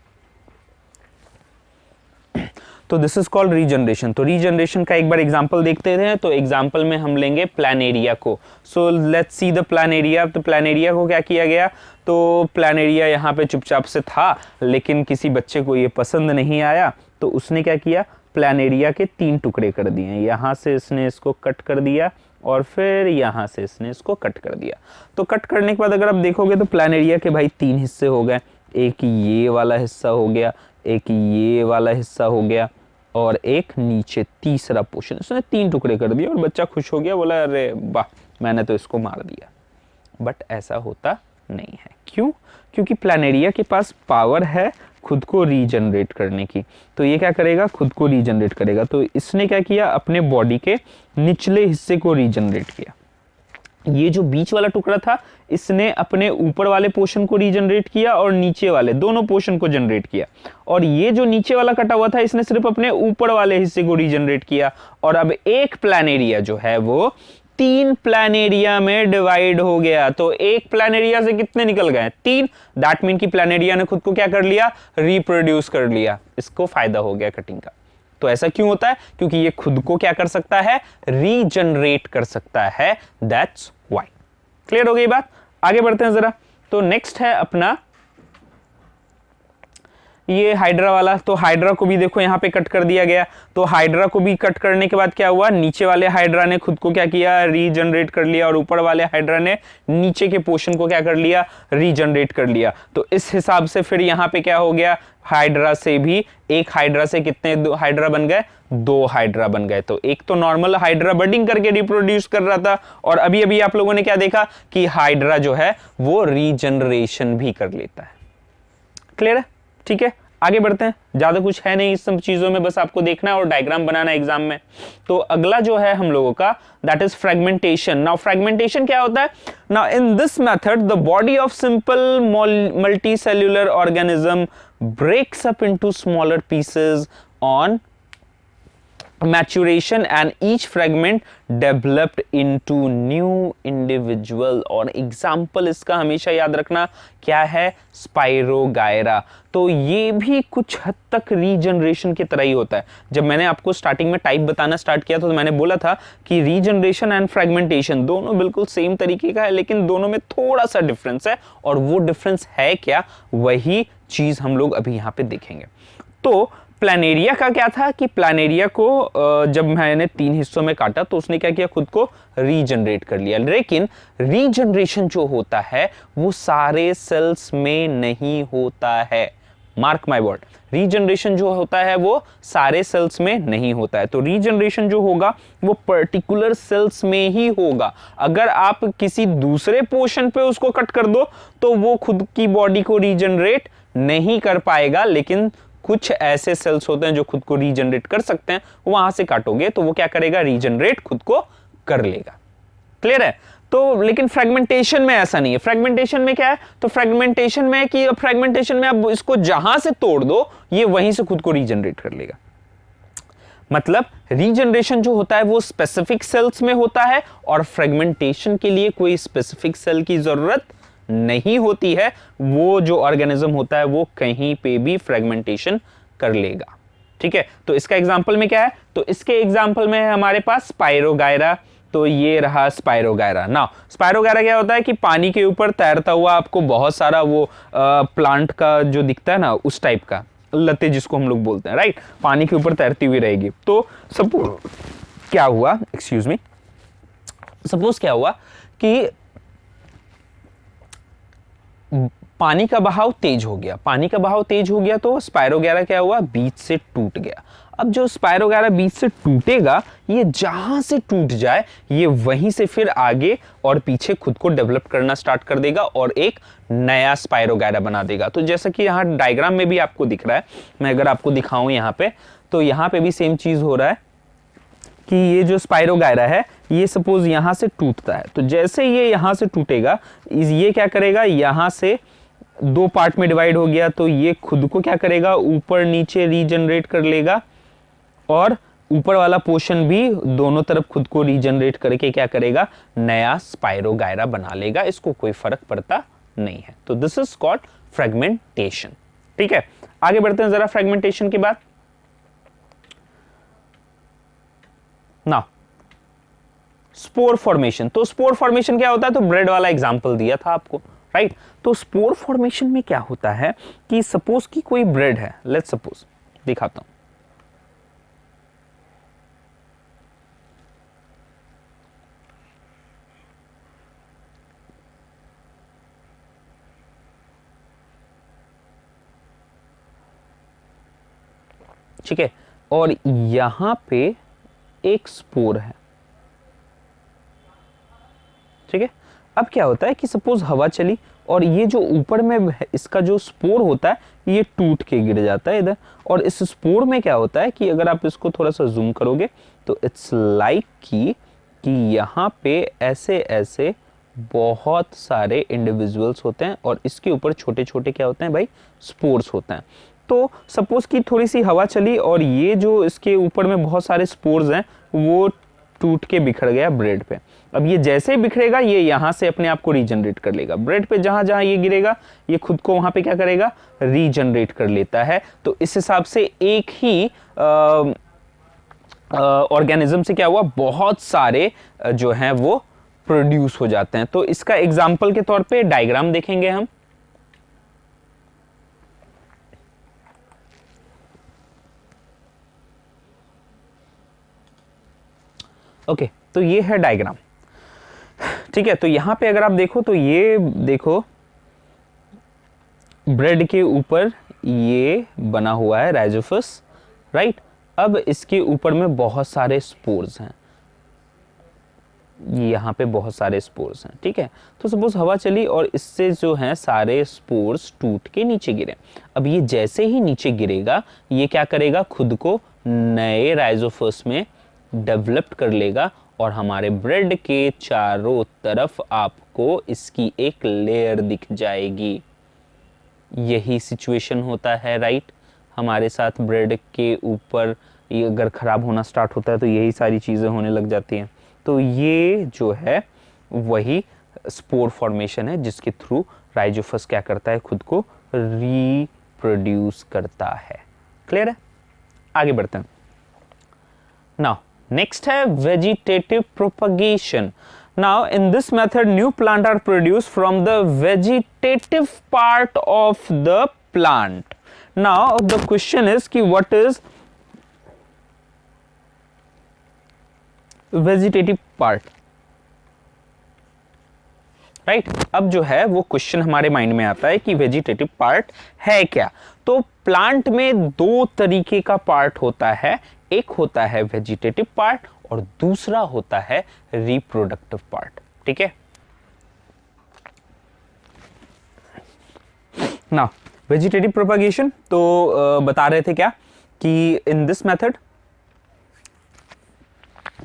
A: तो दिस इज कॉल्ड रीजनरेशन। तो रीजनरेशन का एक बार एग्जांपल देखते हैं। तो एग्जांपल में हम लेंगे प्लानेरिया को। So let's see the Planaria. तो प्लानेरिया को क्या किया गया, तो प्लानेरिया यहाँ पे चुपचाप से था, लेकिन किसी बच्चे को ये पसंद नहीं आया, तो उसने क्या किया, प्लानेरिया के 3 टुकड़े कर दिए। यहाँ से इसने इसको कट कर दिया, और फिर यहाँ से इसने इसको कट कर दिया। तो कट करने के बाद अगर आप देखोगे तो प्लानेरिया के भाई 3 हिस्से हो गए। एक ये वाला हिस्सा हो गया, एक ये वाला हिस्सा हो गया, और एक नीचे तीसरा पोर्शन। इसने 3 टुकड़े कर दिए और बच्चा खुश हो गया, बोला अरे वाह मैंने तो इसको मार दिया। बट ऐसा होता नहीं है। क्यों? क्योंकि प्लानेरिया के पास पावर है खुद को रीजनरेट करने की। तो ये क्या करेगा, खुद को रीजनरेट करेगा। तो इसने क्या किया, अपने बॉडी के निचले हिस्से को रीजनरेट किया। ये जो बीच वाला टुकड़ा था इसने अपने ऊपर वाले पोर्शन को रीजनरेट किया और नीचे वाले दोनों पोर्शन को जनरेट किया। और ये जो नीचे वाला कटा हुआ था इसने सिर्फ अपने ऊपर वाले हिस्से को रीजनरेट किया। और अब एक प्लानेरिया जो है वो 3 प्लानेरिया में डिवाइड हो गया। तो एक प्लानेरिया से कितने निकल गए, 3। दैट मीन कि प्लानेरिया ने खुद को क्या कर लिया, रिप्रोड्यूस कर लिया। इसको फायदा हो गया कटिंग का। तो ऐसा क्यों होता है, क्योंकि ये खुद को क्या कर सकता है, रीजनरेट कर सकता है। That's why. क्लियर हो गई बात। आगे बढ़ते हैं जरा। तो नेक्स्ट है अपना ये हाइड्रा वाला। तो हाइड्रा को भी देखो यहाँ पे कट कर दिया गया। तो हाइड्रा को भी कट करने के बाद क्या हुआ, नीचे वाले हाइड्रा ने खुद को क्या किया, रीजनरेट कर लिया, और ऊपर वाले हाइड्रा ने नीचे के पोर्शन को क्या कर लिया, रीजनरेट कर लिया। तो इस हिसाब से फिर यहाँ पे क्या हो गया, हाइड्रा से भी एक हाइड्रा से कितने हाइड्रा बन गए, 2 हाइड्रा बन गए। तो एक तो नॉर्मल हाइड्रा बडिंग करके रिप्रोड्यूस कर रहा था, और अभी अभी आप लोगों ने क्या देखा कि हाइड्रा जो है वो रीजनरेशन भी कर लेता है। क्लियर है, ठीक है। आगे बढ़ते हैं। ज्यादा कुछ है नहीं इस सब चीजों में, बस आपको देखना है और डायग्राम बनाना है एग्जाम में। तो अगला जो है हम लोगों का, that is fragmentation. Now fragmentation क्या होता है, now in this method the body of simple multicellular organism breaks up into smaller pieces on maturation and each fragment developed into new individual। और एग्जाम्पल इसका हमेशा याद रखना क्या है, स्पाइरोगायरा। तो ये भी कुछ हद तक रीजनरेशन की तरह ही होता है। जब मैंने आपको स्टार्टिंग में टाइप बताना स्टार्ट किया तो मैंने बोला था कि रीजनरेशन एंड फ्रेगमेंटेशन दोनों बिल्कुल सेम तरीके का है, लेकिन दोनों में थोड़ा सा डिफरेंस है। और वो डिफरेंस है क्या, वही चीज हम लोग अभी यहाँ पे देखेंगे। तो प्लानेरिया का क्या था कि प्लानेरिया को जब मैंने 3 हिस्सों में काटा तो उसने क्या किया, खुद को रीजनरेट कर लिया। लेकिन रीजनरेशन जो होता है वो सारे सेल्स में नहीं होता है। मार्क माय वर्ड, रीजनरेशन जो होता है वो सारे सेल्स में नहीं होता है। तो रीजनरेशन जो होगा वो पर्टिकुलर सेल्स में ही होगा। अगर आप किसी दूसरे पोर्शन पे उसको कट कर दो तो वो खुद की बॉडी को रीजनरेट नहीं कर पाएगा, लेकिन कुछ ऐसे सेल्स होते हैं जो खुद को रीजनरेट कर सकते हैं, वहां से काटोगे तो वो क्या करेगा, रीजनरेट खुद को कर लेगा। क्लियर है? तो लेकिन फ्रेगमेंटेशन में ऐसा नहीं है। फ्रेगमेंटेशन में क्या है, तो फ्रेगमेंटेशन में कि फ्रेगमेंटेशन में आप इसको जहां से तोड़ दो ये वहीं से खुद को रीजनरेट कर लेगा। मतलब रीजनरेशन जो होता है वो स्पेसिफिक सेल्स में होता है और फ्रेगमेंटेशन के लिए कोई स्पेसिफिक सेल की जरूरत नहीं होती है। वो जो ऑर्गेनिज्म होता है वो कहीं पे भी फ्रेगमेंटेशन कर लेगा। ठीक है, तो इसका एग्जांपल में क्या है, तो इसके एग्जांपल में है हमारे पास स्पाइरोगायरा। तो ये रहा स्पाइरोगायरा। ना स्पाइरोगायरा क्या होता है कि पानी के ऊपर तैरता हुआ आपको बहुत सारा वो प्लांट का जो दिखता है ना, उस टाइप का लते जिसको हम लोग बोलते हैं, राइट, पानी के ऊपर तैरती हुई रहेगी। तो सपोज क्या हुआ, एक्सक्यूज मी, सपोज क्या हुआ कि पानी का बहाव तेज हो गया। पानी का बहाव तेज हो गया तो स्पाइरोगायरा क्या हुआ, बीच से टूट गया। अब जो स्पाइरोगायरा बीच से टूटेगा, ये जहां से टूट जाए ये वहीं से फिर आगे और पीछे खुद को डेवलप करना स्टार्ट कर देगा और एक नया स्पाइरोगायरा बना देगा। तो जैसा कि यहाँ डायग्राम में भी आपको दिख रहा है, मैं अगर आपको दिखाऊं यहाँ पे, तो यहाँ पे भी सेम चीज हो रहा है कि ये जो स्पाइरोगायरा है ये सपोज यहां से टूटता है। तो जैसे ये यहां से टूटेगा, ये क्या करेगा, यहां से दो पार्ट में डिवाइड हो गया, तो ये खुद को क्या करेगा, ऊपर नीचे रीजनरेट कर लेगा और ऊपर वाला पोर्शन भी दोनों तरफ खुद को रीजनरेट करके क्या करेगा, नया स्पाइरोगायरा बना लेगा। इसको कोई फर्क पड़ता नहीं है। तो दिस इज कॉल्ड फ्रेगमेंटेशन। ठीक है, आगे बढ़ते हैं जरा फ्रेगमेंटेशन के बाद। Now spore formation. तो स्पोर फॉर्मेशन क्या होता है, तो ब्रेड वाला एग्जांपल दिया था आपको, राइट। तो स्पोर फॉर्मेशन में क्या होता है कि सपोज कि कोई ब्रेड है, लेट्स सपोज, दिखाता हूं। ठीक है, और यहां पे एक स्पोर है। ठीक है, अब क्या होता है कि सपोज हवा चली और ये जो ऊपर में इसका जो स्पोर होता है ये टूट के गिर जाता है इधर। और इस स्पोर में क्या होता है कि अगर आप इसको थोड़ा सा जूम करोगे तो इट्स लाइक कि यहाँ पे ऐसे ऐसे बहुत इंडिविजुअल्स इंडिविजुअल्स होते हैं और इसके ऊपर छोटे छोटे क्या होते हैं भाई, स्पोर्स होते हैं। तो सपोज कि थोड़ी सी हवा चली और ये जो इसके ऊपर में बहुत सारे स्पोर्स हैं वो टूट के बिखर गया ब्रेड पे। अब ये जैसे ही बिखरेगा ये यहां से अपने आप को रीजनरेट कर लेगा। ब्रेड पे जहां जहां ये गिरेगा ये खुद को वहां पे क्या करेगा, रीजनरेट कर लेता है। तो इस हिसाब से एक ही ऑर्गेनिज्म से क्या हुआ, बहुत सारे जो हैं वो प्रोड्यूस हो जाते हैं। तो इसका एग्जाम्पल के तौर पे डायग्राम देखेंगे हम। ओके, तो ये है डायग्राम। ठीक है, तो यहां पे अगर आप देखो तो ये देखो ब्रेड के ऊपर ये बना हुआ है राइजोफस, राइट। अब इसके ऊपर में बहुत सारे स्पोर्स हैं, यहाँ पे बहुत सारे स्पोर्स हैं। ठीक है, तो सपोज हवा चली और इससे जो है सारे स्पोर्स टूट के नीचे गिरे। अब ये जैसे ही नीचे गिरेगा ये क्या करेगा, खुद को नए राइजोफस में डेवलप कर लेगा और हमारे ब्रेड के चारों तरफ आपको इसकी एक लेयर दिख जाएगी। यही सिचुएशन होता है, राइट। हमारे साथ ब्रेड के ऊपर ये अगर खराब होना स्टार्ट होता है तो यही सारी चीज़ें होने लग जाती हैं। तो ये जो है वही स्पोर फॉर्मेशन है जिसके थ्रू राइजोफस क्या करता है, खुद को रीप्रोड्यूस करता है। क्लियर है, आगे बढ़ते हैं। नाउ नेक्स्ट है vegetative propagation. Now in this method new plant are produced from the vegetative part of the plant. Now the question is कि what is vegetative part? Right. अब जो है वो क्वेश्चन हमारे माइंड में आता है कि वेजिटेटिव पार्ट है क्या। तो प्लांट में दो तरीके का पार्ट होता है, एक होता है वेजिटेटिव पार्ट और दूसरा होता है रिप्रोडक्टिव पार्ट। ठीक है ना। वेजिटेटिव प्रोपागेशन तो बता रहे थे क्या कि इन दिस मेथड,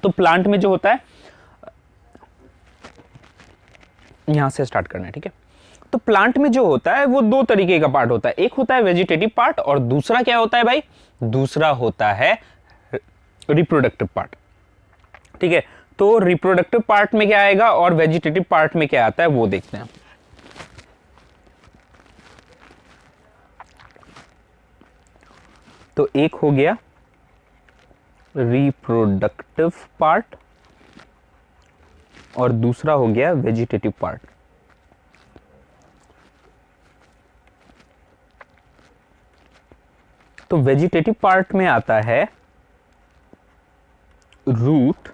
A: तो प्लांट में जो होता है, यहां से स्टार्ट करना है। ठीक है, तो प्लांट में जो होता है वो दो तरीके का पार्ट होता है, एक होता है वेजिटेटिव पार्ट और दूसरा क्या होता है भाई, दूसरा होता है रिप्रोडक्टिव पार्ट। ठीक है, तो रिप्रोडक्टिव पार्ट में क्या आएगा और वेजिटेटिव पार्ट में क्या आता है वो देखते हैं। तो एक हो गया रिप्रोडक्टिव पार्ट और दूसरा हो गया वेजिटेटिव पार्ट। तो वेजिटेटिव पार्ट में आता है रूट,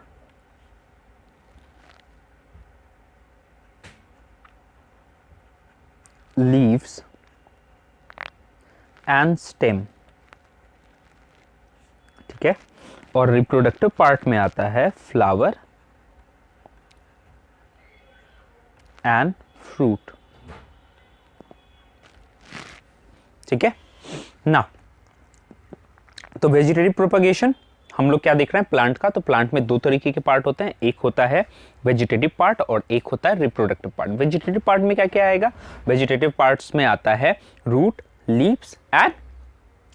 A: लीव्स एंड स्टेम। ठीक है, और रिप्रोडक्टिव पार्ट में आता है फ्लावर एंड फ्रूट। ठीक है ना। तो वेजिटेटिव प्रोपगेशन हम लोग क्या देख रहे हैं प्लांट का, तो प्लांट में दो तरीके के पार्ट होते हैं, एक होता है वेजिटेटिव पार्ट और एक होता है रिप्रोडक्टिव पार्ट। वेजिटेटिव पार्ट में क्या क्या आएगा, वेजिटेटिव पार्ट्स में आता है रूट, लीव्स एंड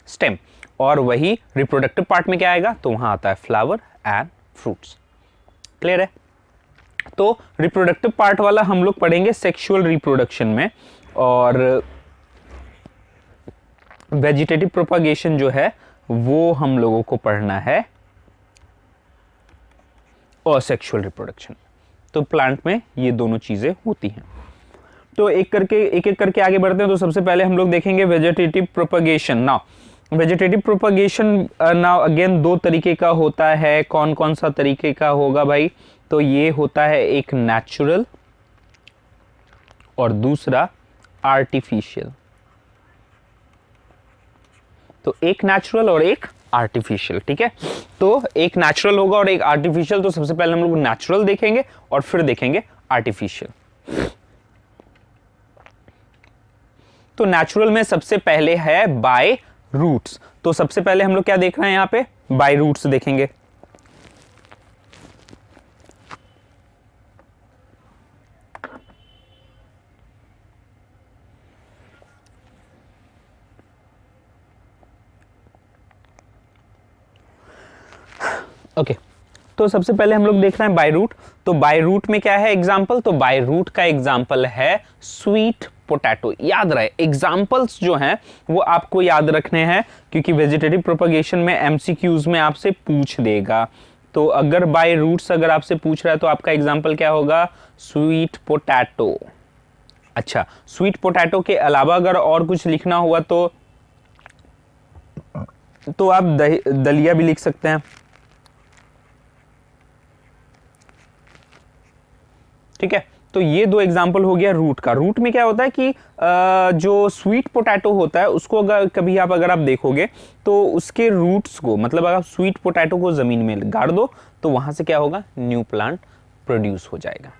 A: स्टेम, और वही रिप्रोडक्टिव पार्ट में क्या आएगा, तो वहां आता है फ्लावर एंड फ्रूट्स। क्लियर है। तो रिप्रोडक्टिव पार्ट वाला हम लोग पढ़ेंगे सेक्सुअल रिप्रोडक्शन में, और वेजिटेटिव प्रोपगेशन जो है वो हम लोगों को पढ़ना है असेक्सुअल रिप्रोडक्शन। तो प्लांट में ये दोनों चीजें होती हैं। तो एक एक करके आगे बढ़ते हैं। तो सबसे पहले हम लोग देखेंगे vegetative propagation. Now vegetative propagation now again दो तरीके का होता है। कौन कौन सा तरीके का होगा भाई, तो ये होता है एक नेचुरल और दूसरा आर्टिफिशियल। तो एक नेचुरल और एक आर्टिफिशियल। ठीक है, तो एक नेचुरल होगा और एक आर्टिफिशियल। तो सबसे पहले हम लोग नेचुरल देखेंगे और फिर देखेंगे आर्टिफिशियल। तो नेचुरल में सबसे पहले है बाय रूट्स। तो सबसे पहले हम लोग क्या देख रहे हैं यहां पे, बाय रूट्स देखेंगे। ओके, तो सबसे पहले हम लोग देख रहे हैं बाय रूट। तो बाय रूट में क्या है एग्जाम्पल, तो बाय रूट का एग्जाम्पल है स्वीट पोटैटो। याद रहे एग्जाम्पल्स जो हैं वो आपको याद रखने हैं, क्योंकि वेजिटेटिव प्रोपगेशन में एमसीक्यूज में आपसे पूछ देगा। तो अगर बाय रूट्स अगर आपसे पूछ रहा है तो आपका एग्जाम्पल क्या होगा, स्वीट पोटैटो। अच्छा, स्वीट पोटैटो के अलावा अगर और कुछ लिखना हुआ तो आप दलिया भी लिख सकते हैं। ठीक है, तो ये दो एग्जाम्पल हो गया रूट का। रूट में क्या होता है कि जो स्वीट पोटैटो होता है उसको अगर कभी अगर आप देखोगे तो उसके रूट्स को, मतलब अगर स्वीट पोटैटो को जमीन में गाड़ दो तो वहां से क्या होगा, न्यू प्लांट प्रोड्यूस हो जाएगा।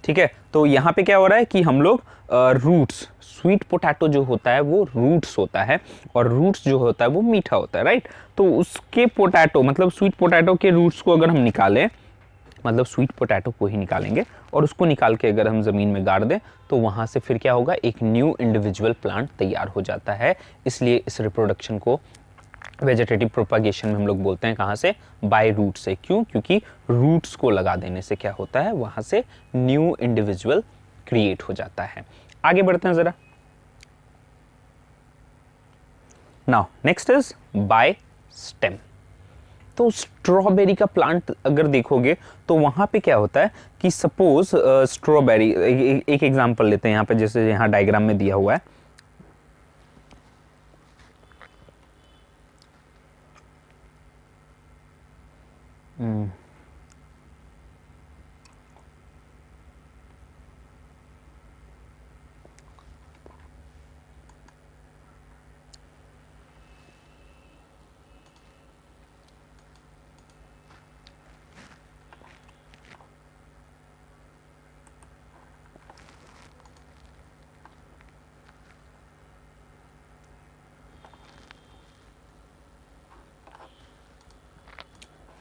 A: ठीक है, तो यहां पे क्या हो रहा है कि हम लोग रूट्स, स्वीट पोटैटो जो होता है वो रूट्स होता है और रूट्स जो होता है वो मीठा होता है, राइट। तो उसके पोटैटो मतलब स्वीट पोटैटो के रूट्स को अगर हम निकालें, मतलब स्वीट पोटैटो को ही निकालेंगे और उसको निकाल के अगर हम ज़मीन में गाड़ दें तो वहाँ से फिर क्या होगा, एक न्यू इंडिविजुअल प्लांट तैयार हो जाता है। इसलिए इस रिप्रोडक्शन को वेजिटेटिव प्रोपागेशन में हम लोग बोलते हैं कहाँ से, बाय रूट से। क्यों, क्योंकि रूट्स को लगा देने से क्या होता है, वहाँ से न्यू इंडिविजुअल क्रिएट हो जाता है। आगे बढ़ते हैं ज़रा। Now next is by stem. तो स्ट्रॉबेरी का प्लांट अगर देखोगे तो वहां पे क्या होता है कि सपोज स्ट्रॉबेरी, एक एग्जांपल लेते हैं यहाँ पे, जैसे यहाँ डायग्राम में दिया हुआ है।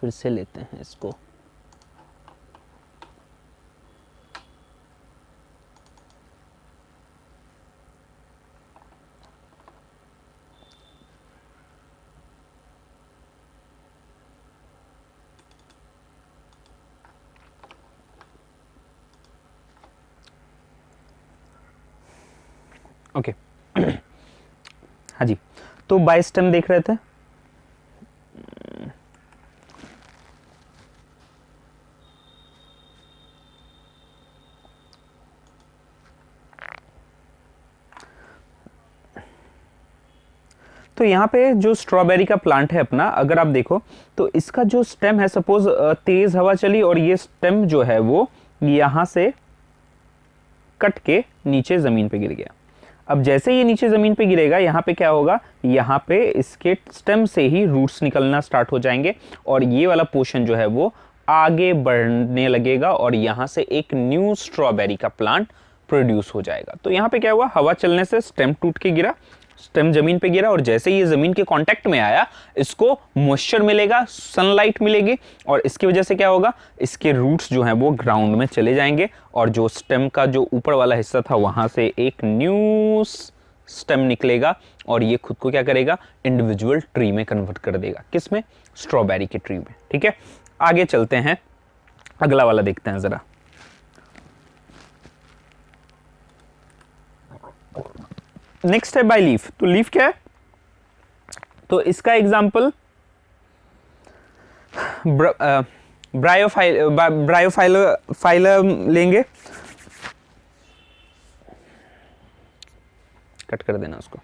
A: फिर से लेते हैं इसको। ओके हाँ जी, तो बाय स्टेम देख रहे थे। तो यहाँ पे जो स्ट्रॉबेरी का प्लांट है अपना, अगर आप देखो तो इसका जो स्टेम है, सपोज तेज हवा चली और ये स्टेम जो है वो यहाँ से कट के नीचे जमीन पे गिर गया। अब जैसे ये नीचे जमीन पे गिरेगा, यहाँ पे क्या होगा, यहाँ पे इसके स्टेम से ही रूट्स निकलना स्टार्ट हो जाएंगे और ये वाला पोर्शन जो है वो आगे बढ़ने लगेगा और यहाँ से एक न्यू स्ट्रॉबेरी का प्लांट प्रोड्यूस हो जाएगा। तो यहाँ पे क्या हुआ, हवा चलने से स्टेम टूट के गिरा, स्टेम जमीन पे गिरा और जैसे ये जमीन के कांटेक्ट में आया, इसको मॉइस्चर मिलेगा, सनलाइट मिलेगी और इसकी वजह से क्या होगा, इसके रूट्स जो हैं वो ग्राउंड में चले जाएंगे और जो स्टेम का जो ऊपर वाला हिस्सा था वहां से एक न्यू स्टेम निकलेगा और ये खुद को क्या करेगा, इंडिविजुअल ट्री में कन्वर्ट कर देगा। किस में, स्ट्रॉबेरी के ट्री में। ठीक है, आगे चलते हैं, अगला वाला देखते हैं जरा। नेक्स्ट है बाय लीफ। तो लीफ क्या है, तो इसका एग्जांपल ब्रायोफाइलम लेंगे, कट कर देना उसको।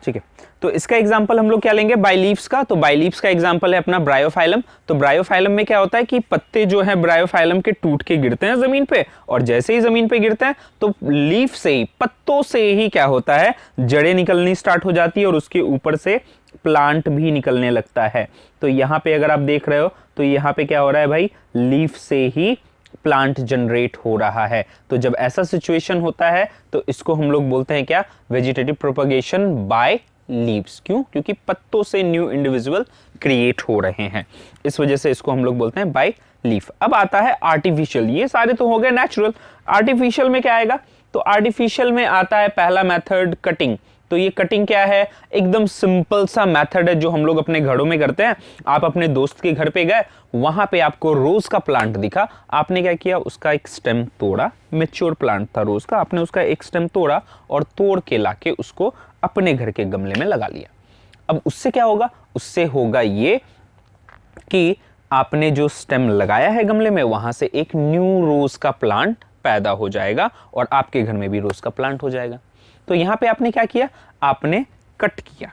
A: ठीक है, तो इसका एग्जांपल हम लोग क्या लेंगे, बायलीव्स का। तो बायलीव्स का एग्जांपल है अपना ब्रायोफाइलम। तो ब्रायोफाइलम में क्या होता है कि पत्ते जो है ब्रायोफाइलम के टूट के गिरते हैं जमीन पे और जैसे ही जमीन पे गिरते हैं तो लीफ से ही, पत्तों से ही क्या होता है, जड़ें निकलनी स्टार्ट हो जाती है और उसके ऊपर से प्लांट भी निकलने लगता है। तो यहाँ पे अगर आप देख रहे हो तो यहाँ पे क्या हो रहा है भाई, लीफ से ही प्लांट जनरेट हो रहा है। तो जब ऐसा सिचुएशन होता है तो इसको हम लोग बोलते हैं क्या, वेजिटेटिव प्रोपगेशन बाय लीव्स। क्यों, क्योंकि पत्तों से न्यू इंडिविजुअल क्रिएट हो रहे हैं, इस वजह से इसको हम लोग बोलते हैं बाय लीफ। अब आता है आर्टिफिशियल। ये सारे तो हो गए नेचुरल। आर्टिफिशियल में क्या आएगा, तो आर्टिफिशियल में आता है पहला मेथड कटिंग। तो ये कटिंग क्या है, एकदम सिंपल सा मेथड है जो हम लोग अपने घरों में करते हैं। आप अपने दोस्त के घर पे गए, वहां पे आपको रोज का प्लांट दिखा, आपने क्या किया, उसका एक स्टेम तोड़ा, मैच्योर प्लांट था रोज का, आपने उसका एक स्टेम तोड़ा और तोड़ के लाके उसको अपने घर के गमले में लगा लिया। अब उससे क्या होगा, उससे होगा ये कि आपने जो स्टेम लगाया है गमले में, वहां से एक न्यू रोज का प्लांट पैदा हो जाएगा और आपके घर में भी रोज का प्लांट हो जाएगा। तो यहां पे आपने क्या किया, आपने कट किया,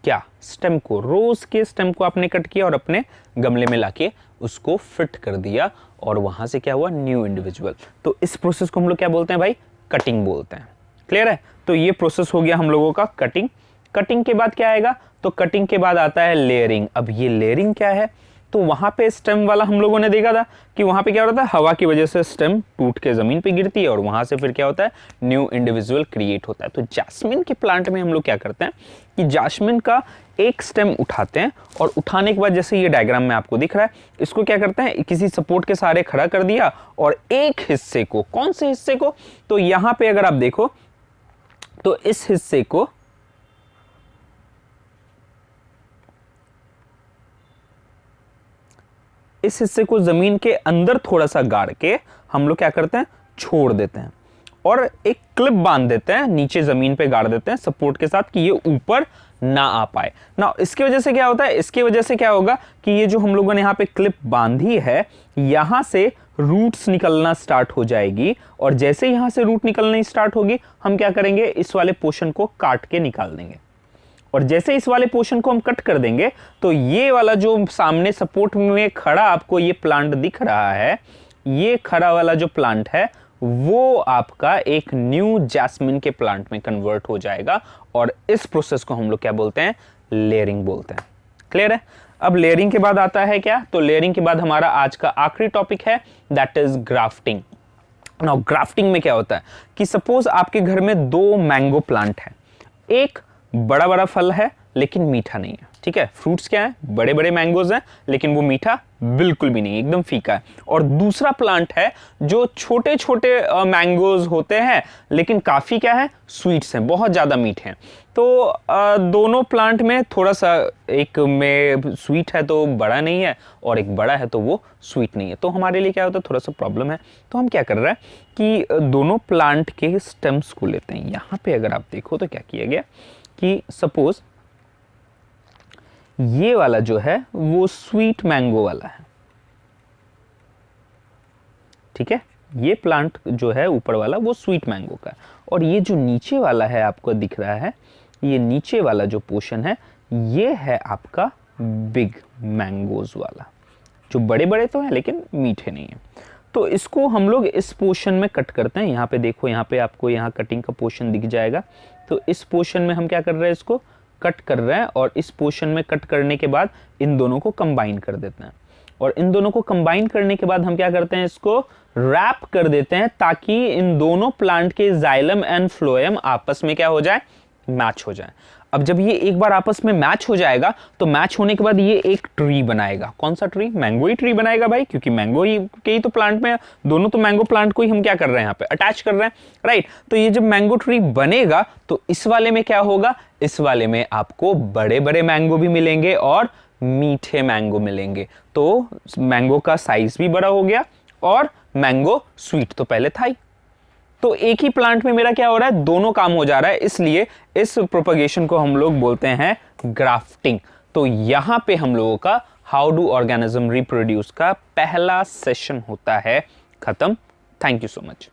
A: क्या, स्टेम को, रोज के स्टेम को आपने कट किया और अपने गमले में लाके उसको फिट कर दिया और वहां से क्या हुआ, न्यू इंडिविजुअल। तो इस प्रोसेस को हम लोग क्या बोलते हैं भाई, कटिंग बोलते हैं। क्लियर है, तो ये प्रोसेस हो गया हम लोगों का कटिंग। कटिंग के बाद क्या आएगा, तो कटिंग के बाद आता है लेयरिंग। अब ये लेयरिंग क्या है, तो वहां पे स्टेम वाला हम लोगों ने देखा था कि वहां पे क्या होता है, हवा की वजह से स्टेम टूट के जमीन पे गिरती है और वहां से फिर क्या होता है, न्यू इंडिविजुअल क्रिएट होता है। तो जैस्मिन के प्लांट में हम लोग क्या करते हैं कि जैस्मिन का एक स्टेम उठाते हैं और उठाने के बाद, जैसे ये डायग्राम में आपको दिख रहा है, इसको क्या करते हैं, किसी सपोर्ट के सहारे खड़ा कर दिया और एक हिस्से को, कौन से हिस्से को, तो यहां पे अगर आप देखो तो इस हिस्से को, इस हिस्से को जमीन के अंदर थोड़ा सा गाड़ के हम लोग क्या करते हैं, छोड़ देते हैं और एक क्लिप बांध देते हैं, नीचे जमीन पे गाड़ देते हैं सपोर्ट के साथ कि ये ऊपर ना आ पाए ना। इसकी वजह से क्या होता है, इसकी वजह से क्या होगा कि ये जो हम लोगों ने यहाँ पे क्लिप बांधी है, यहां से रूट्स निकलना स्टार्ट हो जाएगी और जैसे यहां से रूट निकलनी स्टार्ट होगी, हम क्या करेंगे, इस वाले पोर्शन को काट के निकाल देंगे और जैसे इस वाले पोर्शन को हम कट कर देंगे तो ये वाला जो सामने सपोर्ट में खड़ा आपको ये प्लांट दिख रहा है, ये खड़ा वाला जो प्लांट है वो आपका एक न्यू जैस्मिन के प्लांट में कन्वर्ट हो जाएगा और इस प्रोसेस को हम लोग क्या बोलते हैं, लेयरिंग बोलते हैं। क्लियर है, अब लेयरिंग के बाद आता है क्या, तो लेयरिंग के बाद हमारा आज का आखिरी टॉपिक है, that is grafting. Now grafting में क्या होता है कि सपोज आपके घर में 2 मैंगो प्लांट है, एक बड़ा बड़ा फल है लेकिन मीठा नहीं है, ठीक है। फ्रूट्स क्या है, बड़े बड़े मैंगोज हैं लेकिन वो मीठा बिल्कुल भी नहीं है, एकदम फीका है। और दूसरा प्लांट है जो छोटे छोटे मैंगोज होते हैं लेकिन काफी क्या है, स्वीट्स हैं, बहुत ज्यादा मीठे हैं। तो दोनों प्लांट में थोड़ा सा, एक में स्वीट है तो बड़ा नहीं है, और एक बड़ा है तो वो स्वीट नहीं है। तो हमारे लिए क्या होता है, थोड़ा सा प्रॉब्लम है। तो हम क्या कर रहे हैं कि दोनों प्लांट के स्टेम्स को लेते हैं। यहाँ पे अगर आप देखो तो क्या किया गया कि सपोज ये वाला जो है वो स्वीट मैंगो वाला है, ठीक है। ये प्लांट जो है ऊपर वाला वो स्वीट मैंगो का है, और ये जो नीचे वाला है आपको दिख रहा है, ये नीचे वाला जो पोर्शन है ये है आपका बिग मैंगोज वाला, जो बड़े बड़े तो हैं लेकिन मीठे नहीं है। तो इसको हम लोग इस पोर्शन में कट करते हैं। यहाँ पे देखो, यहाँ पे आपको यहाँ कटिंग का पोर्शन दिख जाएगा। तो इस पोर्शन में हम क्या कर रहे हैं, इसको कट कर रहे हैं, और इस पोर्शन में कट करने के बाद इन दोनों को कंबाइन कर देते हैं। और इन दोनों को कंबाइन करने के बाद हम क्या करते हैं, इसको रैप कर देते हैं ताकि इन दोनों प्लांट के जाइलम एंड फ्लोएम आपस में क्या हो जाए, मैच हो जाए। अब जब ये एक बार आपस में मैच हो जाएगा तो मैच होने के बाद ये एक ट्री बनाएगा। कौन सा ट्री, मैंगो ही ट्री बनाएगा भाई, क्योंकि मैंगो ही के ही तो प्लांट में, दोनों तो मैंगो प्लांट को ही हम क्या कर रहे हैं, यहाँ पे अटैच कर रहे हैं, राइट। तो ये जब मैंगो ट्री बनेगा तो इस वाले में क्या होगा, इस वाले में आपको बड़े बड़े मैंगो भी मिलेंगे और मीठे मैंगो मिलेंगे। तो मैंगो का साइज भी बड़ा हो गया और मैंगो स्वीट तो पहले था ही। तो एक ही प्लांट में मेरा क्या हो रहा है, दोनों काम हो जा रहा है, इसलिए इस प्रोपगेशन को हम लोग बोलते हैं ग्राफ्टिंग। तो यहां पे हम लोगों का हाउ डू ऑर्गेनिज्म रिप्रोड्यूस का पहला सेशन होता है खत्म। Thank you so much.